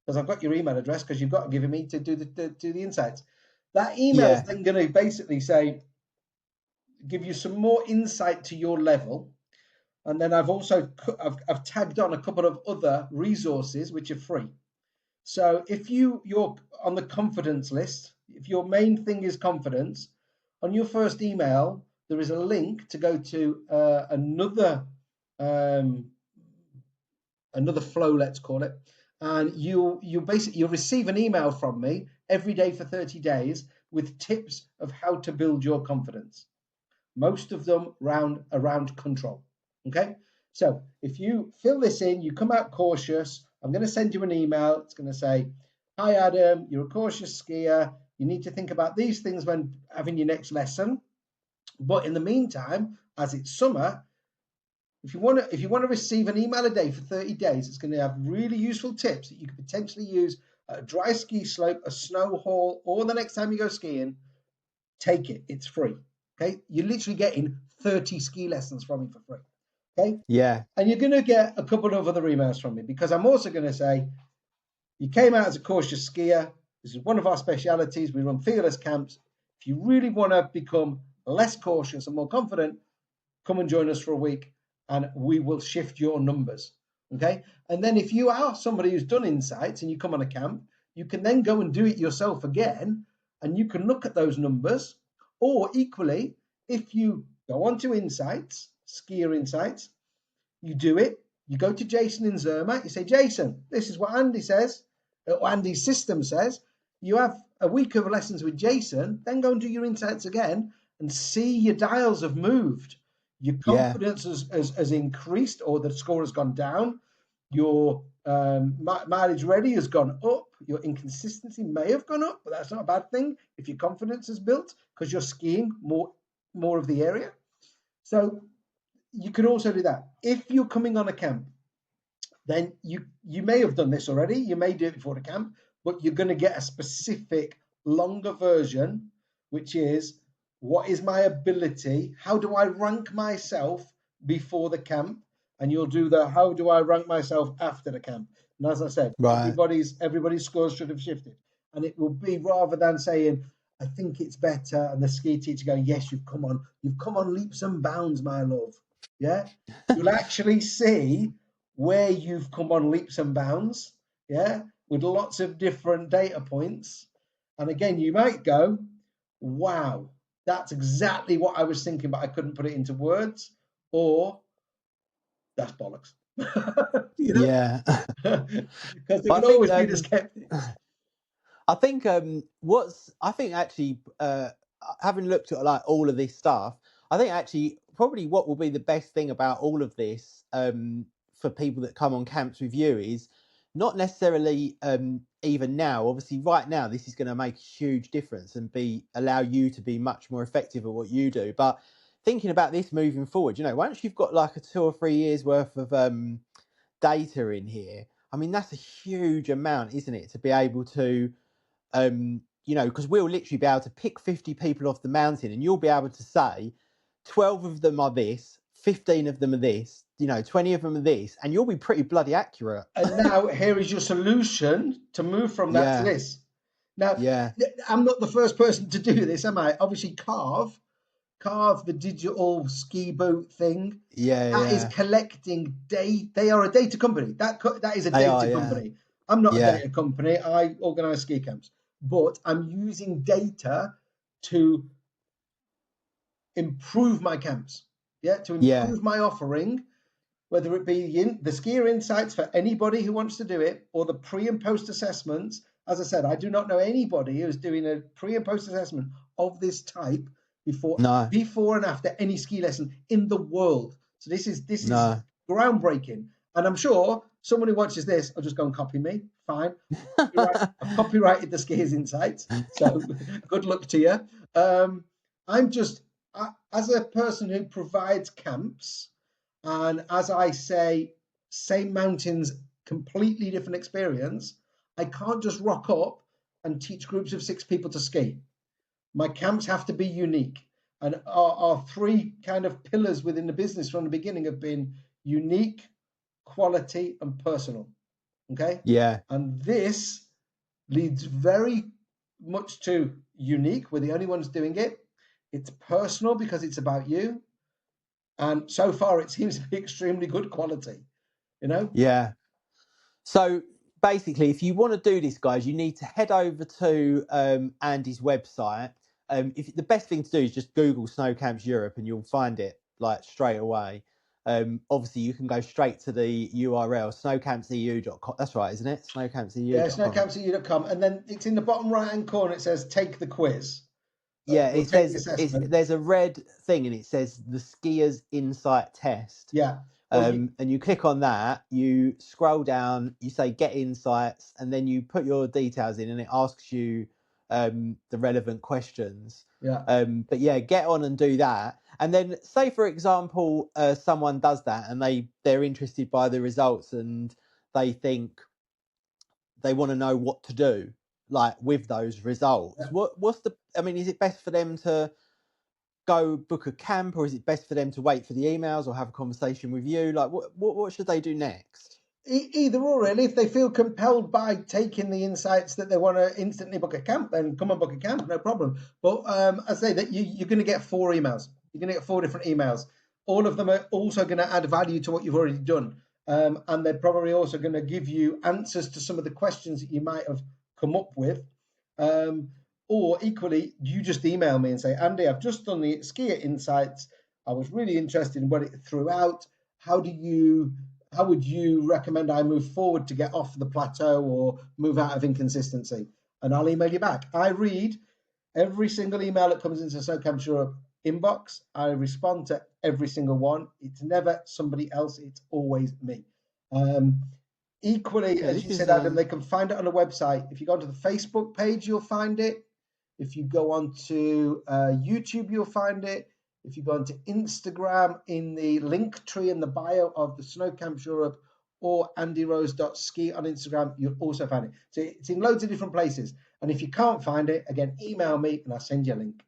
because I've got your email address, because you've got to give it me to do the insights. That email is then going to basically say, give you some more insight to your level. And then I've tagged on a couple of other resources which are free. So if you're on the confidence list, if your main thing is confidence, on your first email there is a link to go to another another flow, let's call it. And you'll receive an email from me every day for 30 days with tips of how to build your confidence. Most of them around control. Okay. So if you fill this in, you come out cautious. I'm going to send you an email. It's going to say, "Hi Adam, you're a cautious skier. You need to think about these things when having your next lesson. But in the meantime, as it's summer, if you want to receive an email a day for 30 days, it's going to have really useful tips that you could potentially use at a dry ski slope, a snow hall, or the next time you go skiing. Take it. It's free. Okay. You're literally getting 30 ski lessons from me for free. Okay. Yeah. And you're going to get a couple of other emails from me, because I'm also going to say, you came out as a cautious skier. This is one of our specialities. We run fearless camps. If you really want to become less cautious and more confident, come and join us for a week and we will shift your numbers. Okay. And then if you are somebody who's done insights and you come on a camp, you can then go and do it yourself again, and you can look at those numbers. Or equally, if you go onto insights, skier insights, you do it, you go to Jason in Zermatt, you say, Jason, this is what Andy says, or Andy's system says. You have a week of lessons with Jason, then go and do your insights again and see your dials have moved. Your confidence has increased, or the score has gone down. Your mileage ready has gone up. Your inconsistency may have gone up, but that's not a bad thing if your confidence is built because you're skiing more of the area. So you can also do that. If you're coming on a camp, then you may have done this already. You may do it before the camp, but you're going to get a specific longer version, which is, what is my ability? How do I rank myself before the camp? And you'll do the, how do I rank myself after the camp? And as I said, Right. everybody's scores should have shifted. And it will be, rather than saying, I think it's better, and the ski teacher going, yes, you've come on leaps and bounds, my love. Yeah. You'll actually see where you've come on leaps and bounds, yeah, with lots of different data points. And again, you might go, wow, that's exactly what I was thinking, but I couldn't put it into words, or that's bollocks. You know? Yeah. Because there I can think always be the skeptics. I think actually having looked at like all of this stuff, I think actually probably what will be the best thing about all of this for people that come on camps with you is not necessarily even now. Obviously, right now this is going to make a huge difference and allow you to be much more effective at what you do. But thinking about this moving forward, once you've got like a 2 or 3 years worth of data in here, I mean that's a huge amount, isn't it, to be able to because we'll literally be able to pick 50 people off the mountain and you'll be able to say 12 of them are this, 15 of them are this, 20 of them are this, and you'll be pretty bloody accurate. And now here is your solution to move from that to this. Now, I'm not the first person to do this, am I? Obviously, Carve, the digital ski boot thing, that is collecting data. They are a data company. That is a data company. I'm not a data company. I organize ski camps, but I'm using data to improve my camps. To improve my offering, whether it be the skier insights for anybody who wants to do it, or the pre and post assessments. As I said, I do not know anybody who's doing a pre and post assessment of this type before and after any ski lesson in the world. So this is groundbreaking. And I'm sure someone who watches this will just go and copy me. Fine. I've copyrighted the skiers insights. So good luck to you. I'm just, as a person who provides camps, and as I say, same mountains, completely different experience, I can't just rock up and teach groups of 6 people to ski. My camps have to be unique. And our 3 kind of pillars within the business from the beginning have been unique, quality, and personal. Okay? Yeah. And this leads very much to unique. We're the only ones doing it. It's personal because it's about you. And so far, it seems to be extremely good quality, Yeah. So basically, if you want to do this, guys, you need to head over to Andy's website. The best thing to do is just Google Snow Camps Europe and you'll find it like straight away. obviously you can go straight to the URL snowcampseu.com. That's right, isn't it? Yeah, snowcampseu.com. snowcampseu.com, and then it's in the bottom right hand corner. It says take the quiz. Yeah, Or it take the says assessment. there's a red thing and it says the Skiers Insight Test. Yeah. Well, And you click on that, you scroll down, you say get insights, and then you put your details in and it asks you the relevant questions. yeah. But yeah, get on and do that. And then say, for example, someone does that and they're interested by the results and they think they want to know what to do like with those results. Yeah. Is it best for them to go book a camp, or is it best for them to wait for the emails or have a conversation with you? Like what should they do next? Either or, really. If they feel compelled by taking the insights that they want to instantly book a camp, then come and book a camp, no problem. But I say that you're going to get 4 emails. You're going to get 4 different emails. All of them are also going to add value to what you've already done. And they're probably also going to give you answers to some of the questions that you might have come up with. Or equally, you just email me and say, Andy, I've just done the skier insights. I was really interested in what it threw out. How would you recommend I move forward to get off the plateau or move out of inconsistency? And I'll email you back. I read every single email that comes into Snow Camps Europe inbox. I respond to every single one. It's never somebody else. It's always me. Equally, as you said, Adam, they can find it on a website. If you go onto the Facebook page, you'll find it. If you go onto YouTube, you'll find it. If you go onto Instagram, in the link tree in the bio of the Snow Camps Europe or andyrose.ski on Instagram, you'll also find it. So it's in loads of different places. And if you can't find it, again, email me and I'll send you a link.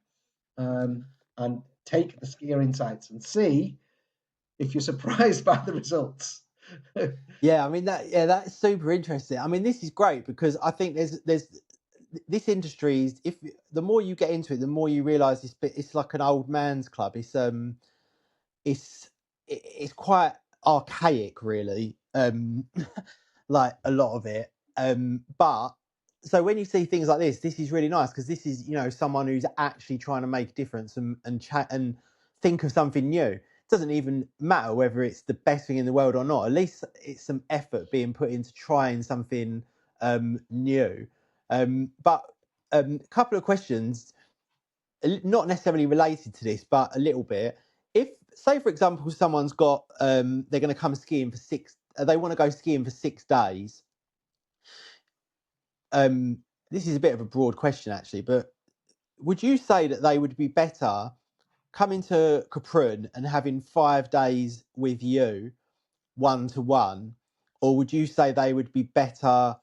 And take the skier insights and see if you're surprised by the results. Yeah, I mean that's super interesting. I mean, this is great because I think there's this industry is, if the more you get into it, the more you realise it's like an old man's club. It's quite archaic, really. Like a lot of it. But so when you see things like this is really nice because this is someone who's actually trying to make a difference and chat and think of something new. It doesn't even matter whether it's the best thing in the world or not. At least it's some effort being put into trying something new. But a couple of questions, not necessarily related to this, but a little bit. If, say, for example, someone's got they're going to come skiing for they want to go skiing for 6 days. This is a bit of a broad question, actually, but would you say that they would be better coming to Kaprun and having 5 days with you, 1-to-1, or would you say they would be better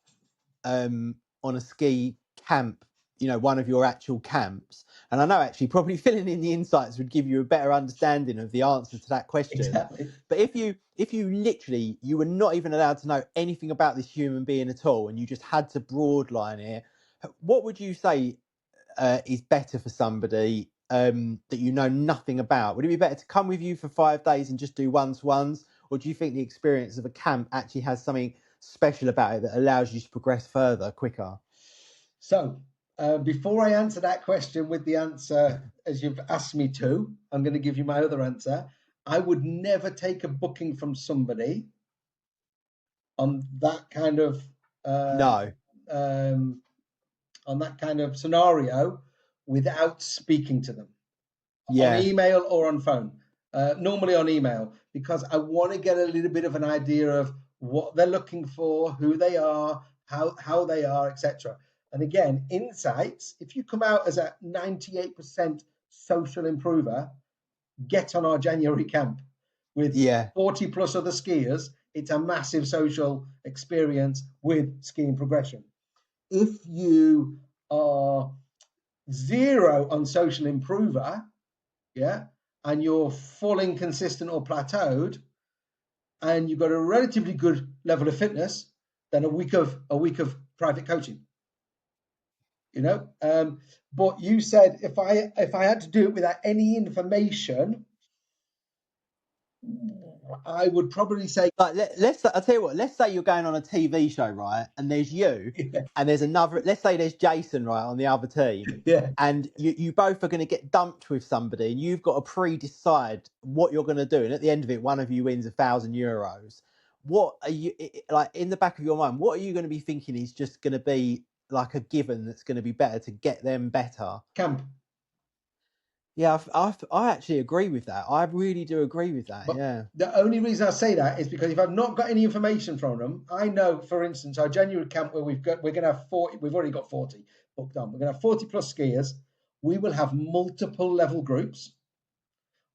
on a ski camp, one of your actual camps? And I know actually probably filling in the insights would give you a better understanding of the answer to that question. Exactly. But if you literally, you were not even allowed to know anything about this human being at all, and you just had to broadline it, what would you say is better for somebody that you know nothing about? Would it be better to come with you for 5 days and just do 1-to-1s, or do you think the experience of a camp actually has something special about it that allows you to progress further quicker? So before I answer that question with the answer as you've asked me to, I'm going to give you my other answer. I would never take a booking from somebody on that kind of No. on that kind of scenario without speaking to them on Yeah. email or on phone. Normally on email, because I want to get a little bit of an idea of what they're looking for, who they are, how they are, etc. And again, insights, if you come out as a 98% social improver, get on our January camp with 40 plus other skiers. It's a massive social experience with skiing progression. If you are 0 on social improver, and you're full inconsistent or plateaued, and you've got a relatively good level of fitness, then a week of private coaching. But you said if I had to do it without any information, I would probably say, Like, I'll tell you what, let's say you're going on a TV show, right? And there's you yeah, and there's another, let's say there's Jason, right, on the other team. yeah, And you both are going to get dumped with somebody and you've got to pre-decide what you're going to do. And at the end of it, one of you wins €1,000. What are you, like, in the back of your mind, what are you going to be thinking is just going to be like a given that's going to be better to get them better? camp. Yeah, I actually agree with that. I really do agree with that. But Yeah. the only reason I say that is because if I've not got any information from them, I know, for instance, our January camp where we're going to have 40, we've already got 40 booked on. We're going to have 40 plus skiers. We will have multiple level groups.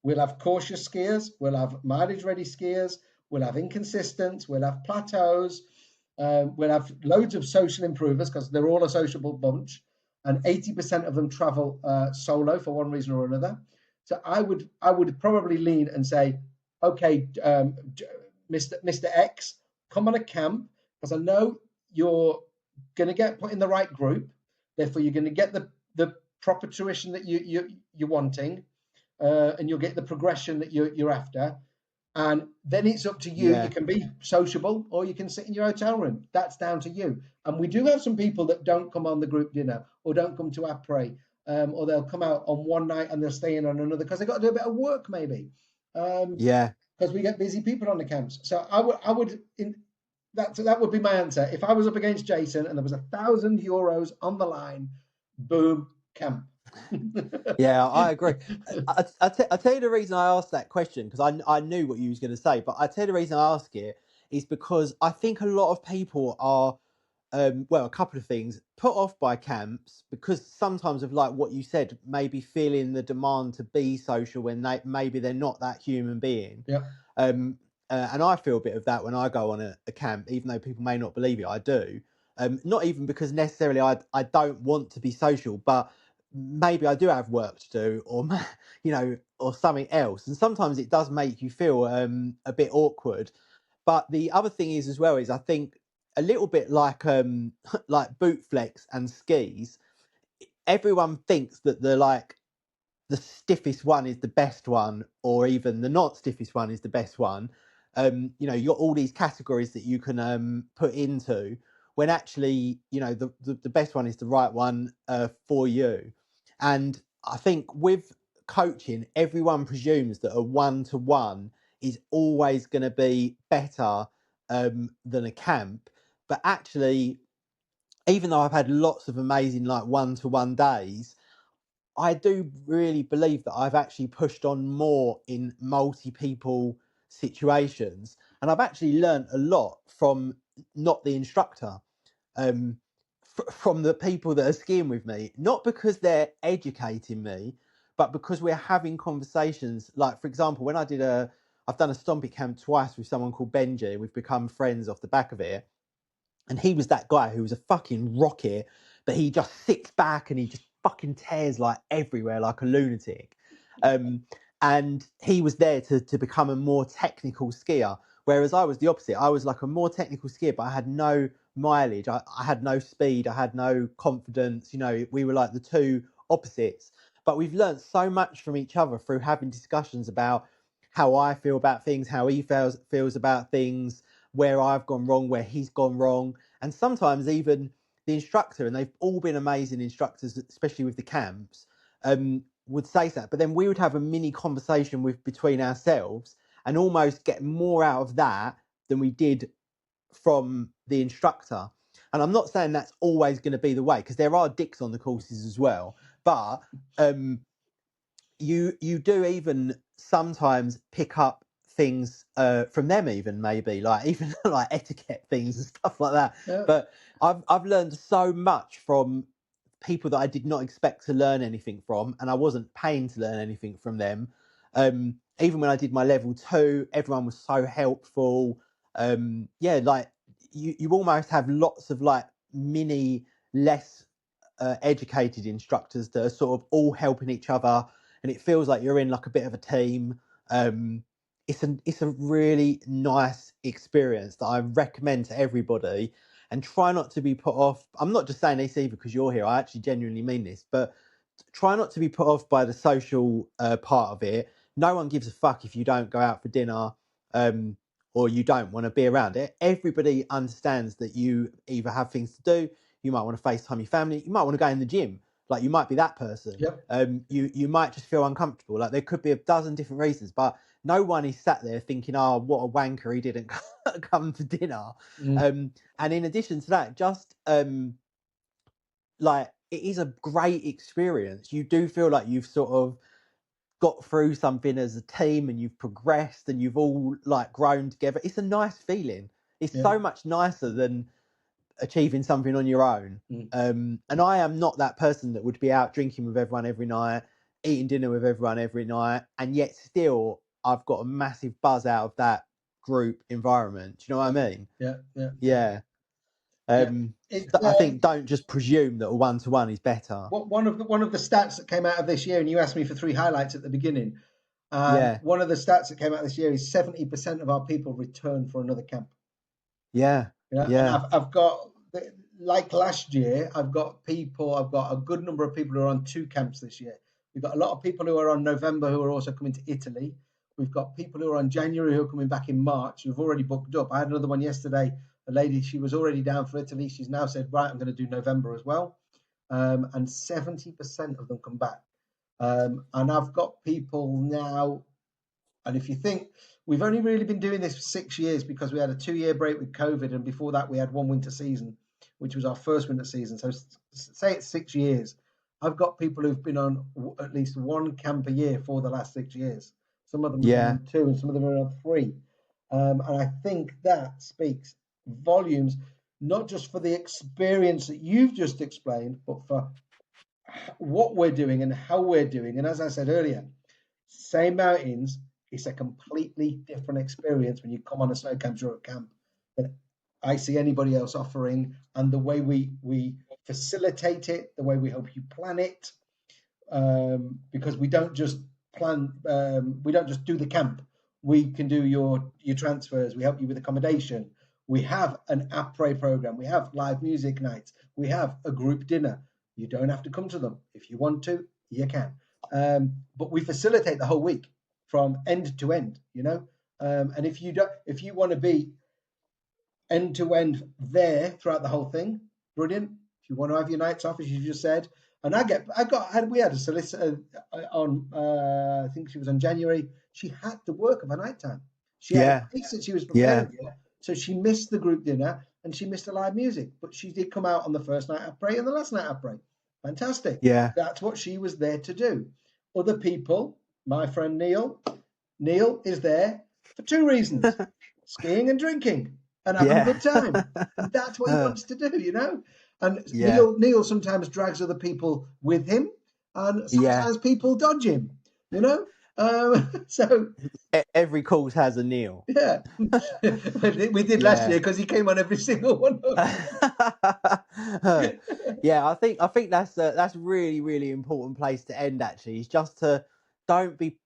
We'll have cautious skiers. We'll have mileage ready skiers. We'll have inconsistent. We'll have plateaus. We'll have loads of social improvers because they're all a sociable bunch, and 80% of them travel solo for one reason or another. So I would probably lean and say, okay, Mr. X, come on a camp because I know you're going to get put in the right group. Therefore, you're going to get the proper tuition that you're wanting, and you'll get the progression that you're after. And then it's up to you. You Yeah. can be sociable or you can sit in your hotel room. That's down to you. And we do have some people that don't come on the group dinner or don't come to après, or they'll come out on one night and they'll stay in on another because they've got to do a bit of work maybe. Yeah. Because we get busy people on the camps. So that would be my answer. If I was up against Jason and there was €1,000 on the line, boom, camp. Yeah, I agree. I tell you the reason I asked that question, because I knew what you was going to say, but I tell you the reason I ask it is because I think a lot of people are, well, a couple of things, put off by camps because sometimes of like what you said, maybe feeling the demand to be social when maybe they're not that human being. Yeah. And I feel a bit of that when I go on a camp, even though people may not believe it, I do. Not even because necessarily I don't want to be social, but maybe I do have work to do, or or something else. And sometimes it does make you feel a bit awkward. But the other thing is as well is I think a little bit like like boot flex and skis. Everyone thinks that the stiffest one is the best one, or even the not stiffest one is the best one. You got all these categories that you can put into when actually, the best one is the right one for you. And I think with coaching, everyone presumes that a one-to-one is always going to be better than a camp. But actually, even though I've had lots of amazing like one-to-one days, I do really believe that I've actually pushed on more in multi-people situations, and I've actually learned a lot from not the instructor, um, from the people that are skiing with me, not because they're educating me, but because we're having conversations. Like, for example, I've done a stompy camp twice with someone called Benji, and we've become friends off the back of it. And he was that guy who was a fucking rocket, but he just sits back and he just fucking tears like everywhere like a lunatic. And he was there to become a more technical skier, whereas I was the opposite. I was like a more technical skier, but I had no mileage. I had no speed. I had no confidence. We were like the two opposites. But we've learned so much from each other through having discussions about how I feel about things, how he feels about things, where I've gone wrong, where he's gone wrong. And sometimes even the instructor, and they've all been amazing instructors, especially with the camps, would say that. But then we would have a mini conversation between ourselves and almost get more out of that than we did from the instructor. And I'm not saying that's always going to be the way, because there are dicks on the courses as well. But you do even sometimes pick up things from them, even maybe like even like etiquette things and stuff like that. Yeah. But I've learned so much from people that I did not expect to learn anything from, and I wasn't paying to learn anything from them. Even when I did my level 2, everyone was so helpful. Yeah, like you almost have lots of like mini less educated instructors that are sort of all helping each other, and it feels like you're in like a bit of a team. It's a really nice experience that I recommend to everybody. And try not to be put off. I'm not just saying this either because you're here. I actually genuinely mean this, but try not to be put off by the social part of it. No one gives a fuck if you don't go out for dinner. or you don't want to be around it. Everybody understands that you either have things to do, you might want to FaceTime your family, you might want to go in the gym. Like, you might be that person. Yep. You might just feel uncomfortable. Like, there could be a dozen different reasons, but no one is sat there thinking, oh, what a wanker, he didn't come to dinner. And in addition to that, just like, it is a great experience. You do feel like you've sort of got through something as a team, and you've progressed, and you've all like grown together. It's a nice feeling. It's so much nicer than achieving something on your own. And I am not that person that would be out drinking with everyone every night, eating dinner with everyone every night, and yet still I've got a massive buzz out of that group environment. Do you know what I mean? Yeah. I think don't just presume that a one-to-one is better. One of the stats that came out of this year, and you asked me for 3 highlights at the beginning. One of the stats that came out this year is 70% of our people return for another camp. And I've got, like last year, I've got a good number of people who are on 2 camps this year. We've got a lot of people who are on November who are also coming to Italy. We've got people who are on January who are coming back in March who've already booked up. I had another one yesterday, a lady, she was already down for Italy. She's now said, right, I'm going to do November as well. And 70% of them come back. And I've got people now, and if you think, we've only really been doing this for 6 years because we had a 2-year break with COVID, and before that we had 1 winter season, which was our first winter season. So say it's 6 years. I've got people who've been on at least 1 camp a year for the last 6 years. Some of them are on 2, and some of them are on 3. And I think that speaks volumes, not just for the experience that you've just explained, but for what we're doing and how we're doing. And as I said earlier, same mountains, it's a completely different experience when you come on a Snow Camps Europe camp that I see anybody else offering, and the way we facilitate it, the way we help you plan it, because we don't just plan, we don't just do the camp. We can do your transfers. We help you with accommodation. We have an après program. We have live music nights. We have a group dinner. You don't have to come to them. If you want to, you can. But we facilitate the whole week from end to end, and if you want to be end to end there throughout the whole thing, brilliant. If you want to have your nights off, as you just said, and we had a solicitor on, I think she was on January. She had to work of a night time. She had a piece that she was preparing for, so she missed the group dinner and she missed the live music, but she did come out on the first night at pray and the last night at pray. Fantastic. That's what she was there to do. Other people, my friend Neil is there for 2 reasons: skiing and drinking and having a good time. And that's what he wants to do, And Neil sometimes drags other people with him, and sometimes people dodge him, So every course has a Neil. Yeah, we did last year because he came on every single one of them. I think that's really, really important place to end. Actually, is just to don't be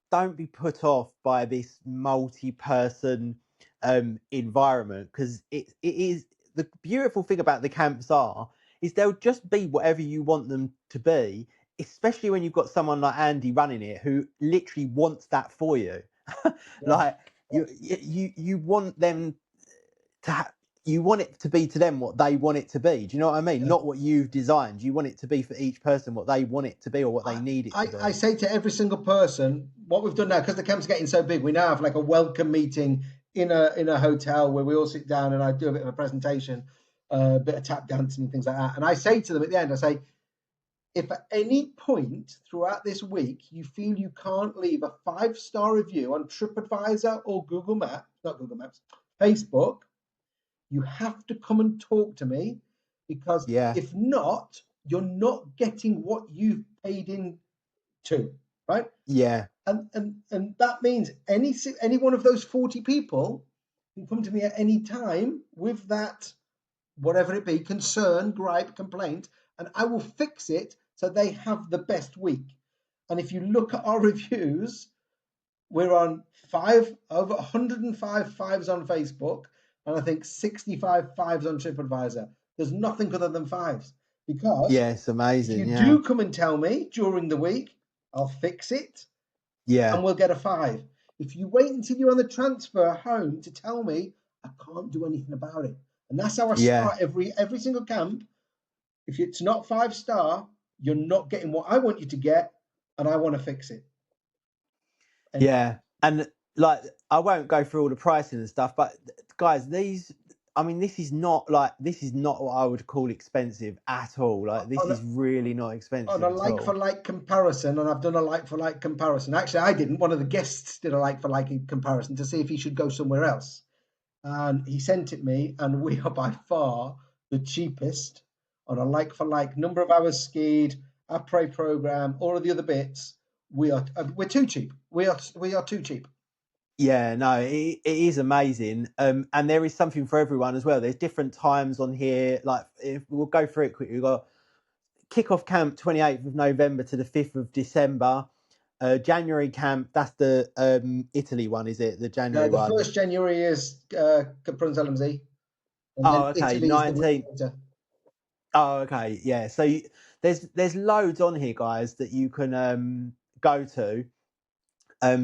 put off by this multi-person environment, because it is the beautiful thing about the camps is they'll just be whatever you want them to be, especially when you've got someone like Andy running it who literally wants that for you. Like, you want them to you want it to be to them what they want it to be. Do you know what I mean? Not what you've designed. You want it to be for each person what they want it to be, or what they need it to be. I say to every single person, what we've done now, because the camp's getting so big, we now have like a welcome meeting in a hotel where we all sit down and I do a bit of a presentation, a bit of tap dancing and things like that. And I say to them at the end, I say, if at any point throughout this week you feel you can't leave a 5-star review on TripAdvisor or Facebook, you have to come and talk to me, because if not, you're not getting what you've paid into, right? And that means any one of those 40 people can come to me at any time with that, whatever it be, concern, gripe, complaint, and I will fix it so they have the best week. And if you look at our reviews, we're on over 105 5s on Facebook, and I think 65 5s on TripAdvisor. There's nothing other than 5s, because it's amazing. If you do come and tell me during the week, I'll fix it. And we'll get a 5. If you wait until you're on the transfer home to tell me, I can't do anything about it. And that's how I Yeah. start every single camp. If it's not 5-star, you're not getting what I want you to get, and I want to fix it. And Yeah. And like, I won't go through all the pricing and stuff, but guys, this is not what I would call expensive at all. Like, this is really not on expensive a at like for all. like comparison, and I've done a like for like comparison. Actually, I didn't. One of the guests did a like for like comparison to see if he should go somewhere else. And he sent it me, and we are by far the cheapest on a like for like number of hours skied, après program, all of the other bits. We're too cheap. We are too cheap. Yeah, no, it is amazing. And there is something for everyone as well. There's different times on here. Like, if we'll go through it quickly. We've got kickoff camp 28th of November to the 5th of December. January camp, that's the Italy one, is it? The January The one. first January is Capron LMZ, and then Oh, okay. Italy is the week 19th. later. Oh, okay. Yeah. So there's loads on here, guys, that you can go to.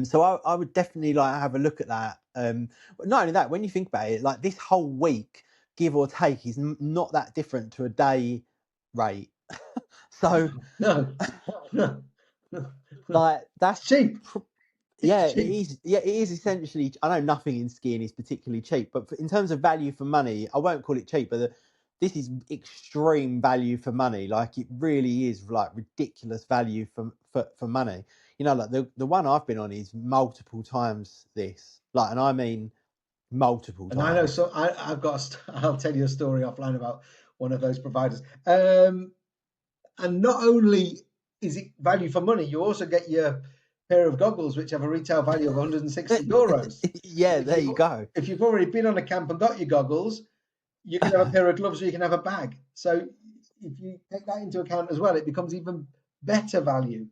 So I would definitely like have a look at that. But not only that, when you think about it, like this whole week, give or take, is not that different to a day rate. So No, no, like it's cheap. It's yeah, it cheap. is. Yeah, it is essentially. I know nothing in skiing is particularly cheap, but in terms of value for money, I won't call it cheap, but this is extreme value for money. Like, it really is like ridiculous value for money. You know, like the one I've been on is multiple times this. Like, and I mean multiple And I know, times. so I'll tell you a story offline about one of those providers. And not only is it value for money, you also get your pair of goggles, which have a retail value of 160 euros. Yeah, If there you've you go. if you've already been on a camp and got your goggles, you can have a pair of gloves or you can have a bag. So if you take that into account as well, it becomes even better value.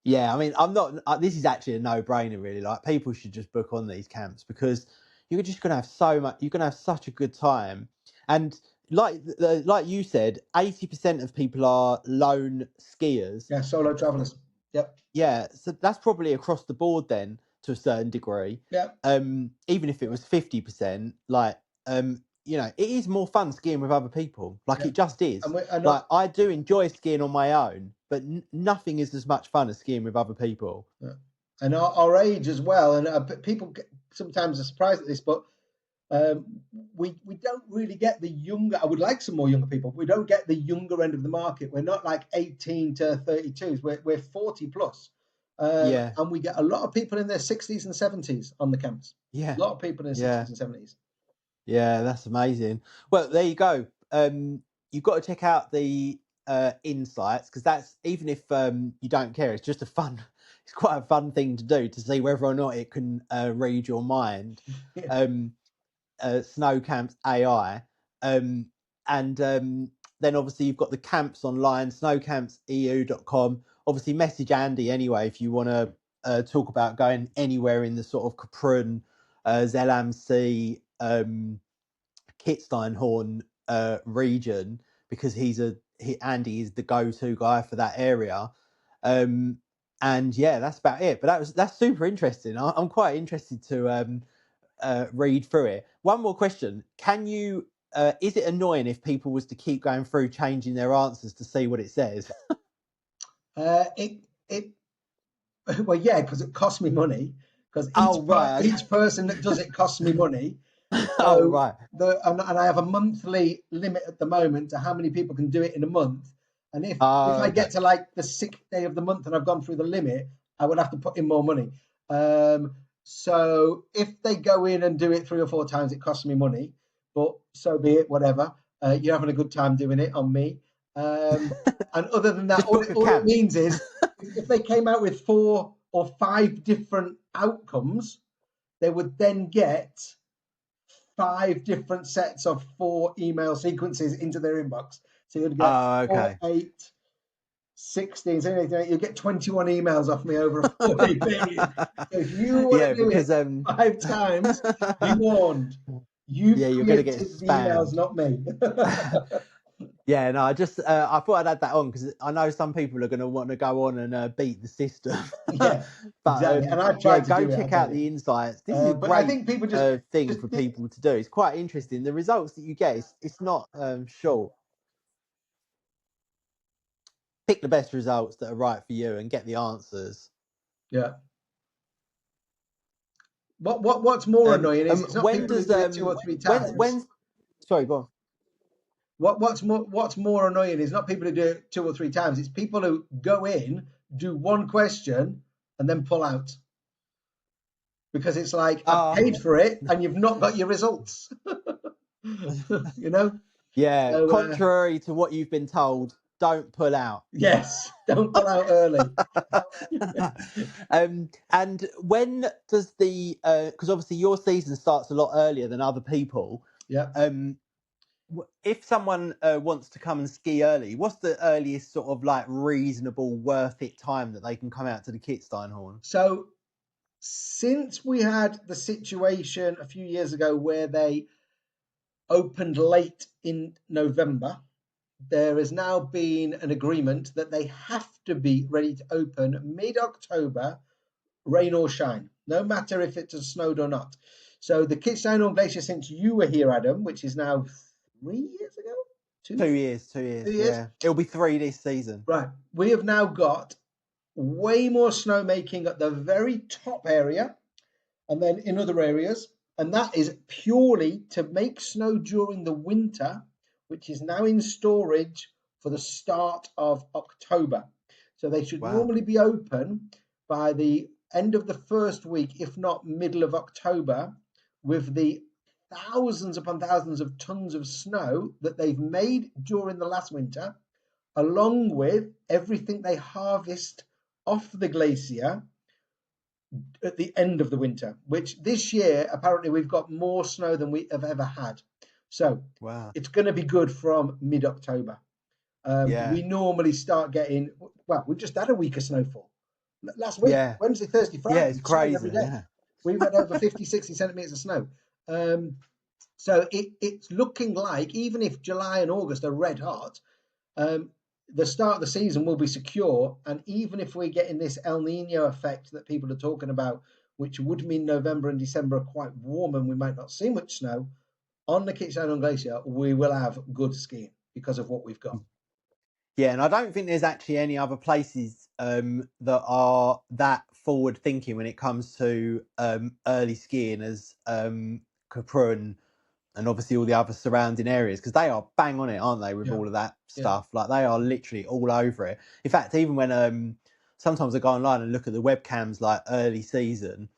Yeah, I mean, I'm not. This is actually a no-brainer, really. Like, people should just book on these camps because you're just gonna have so much. You're gonna have such a good time, and like you said, 80% of people are lone skiers. Yeah, solo travelers. Yep. Yeah, so that's probably across the board then to a certain degree. Yep. Even if it was 50%, like, it is more fun skiing with other people. Like, Yep. it just is. And Like, I do enjoy skiing on my own, but nothing is as much fun as skiing with other people. and our age as well. And people sometimes are surprised at this, but we don't really get the younger. I would like some more younger people. We don't get the younger end of the market. We're not like 18 to 32s. We're 40 plus, Yeah, and we get a lot of people in their 60s and 70s on the camps. yeah, A lot of people in their yeah, 60s and 70s. yeah. That's amazing. Well, there you go. You've got to check out the insights, because that's, even if you don't care, it's just a fun. It's quite a fun thing to do, to see whether or not it can read your mind. Yeah. Snow Camps AI, and then obviously you've got the camps online, snowcampseu.com. Obviously, message Andy anyway if you want to talk about going anywhere in the sort of Kaprun, Zellamsee, Kitzsteinhorn region, because Andy is the go-to guy for that area. And yeah, that's about it. But that's super interesting. I'm quite interested to read through it. One more question: Can you? Is it annoying if people was to keep going through changing their answers to see what it says? It well, yeah, because it costs me money. Because Oh right. each person that does it costs me money. Oh So right. and I have a monthly limit at the moment to how many people can do it in a month. And if Oh I okay. get to like the 6th day of the month and I've gone through the limit, I would have to put in more money. So if they go in and do it 3 or 4 times, it costs me money. But so be it, whatever. You're having a good time doing it on me. And other than that, Just book a all it camp. means is if they came out with 4 or 5 different outcomes, they would then get 5 different sets of 4 email sequences into their inbox. So you'd get Oh 4, okay. 8, 16, so you get 21 emails off me over a 4-day period. So if you want Yeah, to do it because 5 times, be warned. You yeah, you're gonna get preempted the emails, spammed. not me. Yeah, no, I just I thought I'd add that on because I know some people are going to want to go on and beat the system. Yeah, But exactly. And I yeah, tried to go do it, I check tell out you. the insights. This is a But I great think people thing just for people to do. It's quite interesting. The results that you get, it's not short. Pick the best results that are right for you and get the answers. yeah. What's more annoying is it's not When people who does do it 2 or 3 times. when sorry, go on. What's more annoying is not people who do it 2 or 3 times. It's people who go in, do one question, and then pull out because it's like I've paid for it and you've not got your results. You know. Yeah, So contrary to what you've been told, don't pull out. yes, don't pull out early. And when does the because obviously your season starts a lot earlier than other people. Yeah. If someone wants to come and ski early, what's the earliest sort of like reasonable, worth it time that they can come out to the Kitzsteinhorn? So since we had the situation a few years ago where they opened late in November, there has now been an agreement that they have to be ready to open mid-October, rain or shine, no matter if it has snowed or not. So the Kitzsteinhorn Glacier, since you were here, Adam, which is now 3 years ago, 2 years, 2 years, yeah. It'll be 3 this season. right? We have now got way more snowmaking at the very top area and then in other areas. And that is purely to make snow during the winter, which is now in storage for the start of October. So they should Wow. normally be open by the end of the first week, if not middle of October, with the thousands upon thousands of tons of snow that they've made during the last winter, along with everything they harvest off the glacier at the end of the winter, which this year apparently we've got more snow than we have ever had. So Wow. it's going to be good from mid-October. Yeah. We normally start getting, well, we just had a week of snowfall last week, Yeah. Wednesday, Thursday, Yeah, Friday. it's It snowed crazy. every day. Yeah. We've had over 50, 60 centimeters of snow. So it's looking like, even if July and August are red hot, the start of the season will be secure. And even if we're getting this El Nino effect that people are talking about, which would mean November and December are quite warm and we might not see much snow, on the Kitzsteinhorn Glacier, we will have good skiing because of what we've got. Yeah, and I don't think there's actually any other places that are that forward thinking when it comes to early skiing as Capron and obviously all the other surrounding areas, because they are bang on it, aren't they, with Yeah. all of that Yeah. stuff? Like they are literally all over it. In fact, even when sometimes I go online and look at the webcams like early season,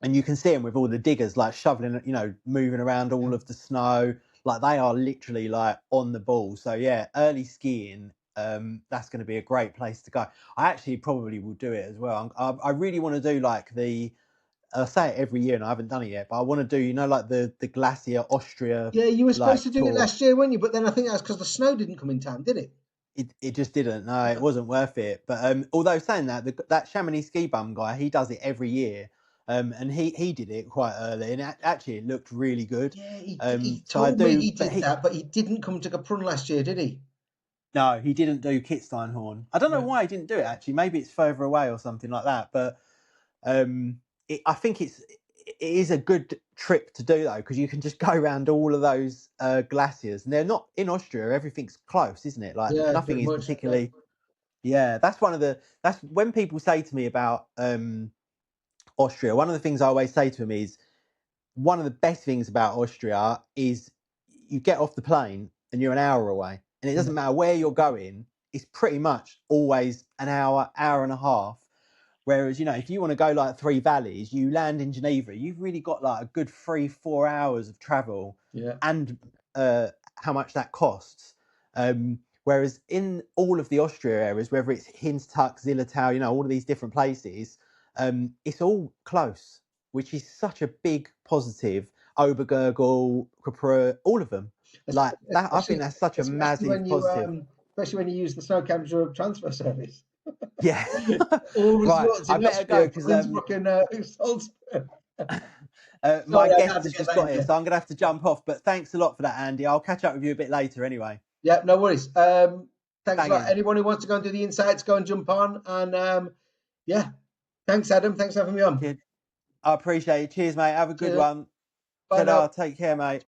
and you can see them with all the diggers like shoveling, moving around all of the snow. Like they are literally like on the ball. So yeah, early skiing. That's going to be a great place to go. I actually probably will do it as well. I really want to do like I say it every year and I haven't done it yet, but I want to do, like the Glacier Austria Yeah, you were supposed like to do it tour. last year, weren't you? But then I think that's because the snow didn't come in time, did it? It just didn't. No, it wasn't worth it. But although saying that, that Chamonix ski bum guy, he does it every year. And he did it quite early, and actually it looked really good. Yeah, he So I told me do, he but did that, but he didn't come to Capron last year, did he? no, he didn't do Kitzsteinhorn. I don't know Yeah. why he didn't do it actually. Maybe it's further away or something like that. But I think it is a good trip to do though, because you can just go around all of those glaciers, and they're not in Austria. Everything's close, isn't it? Like Yeah, nothing pretty is much. Yeah. particularly. Yeah, that's when people say to me about Austria. One of the things I always say to them is one of the best things about Austria is you get off the plane and you're an hour away, and it Yeah. doesn't matter where you're going. It's pretty much always an hour, hour and a half. Whereas, if you want to go like Three Valleys, you land in Geneva, you've really got like a good 3-4 hours of travel Yeah. and how much that costs. Whereas in all of the Austria areas, whether it's Hintertuck, Zillertal, all of these different places, it's all close, which is such a big positive. Obergurgl, Capra, all of them. Like that, I think that's such a massive positive. Especially when you use the Snow Camps Europe transfer service. Yeah. All Right, resorts I in better go Austria, because Innsbruck and Salzburg. my Sorry, I guest had to has get just that got in here, there. so I'm going to have to jump off. But thanks a lot for that, Andy. I'll catch up with you a bit later anyway. Yeah, no worries. Thanks a lot. Banging. Anyone who wants to go and do the insights, go and jump on. And yeah, thanks, Adam. Thanks for having me on. I appreciate it. Cheers, mate. Have a good Cheers. one. Bye Ta-da. now. Take care, mate.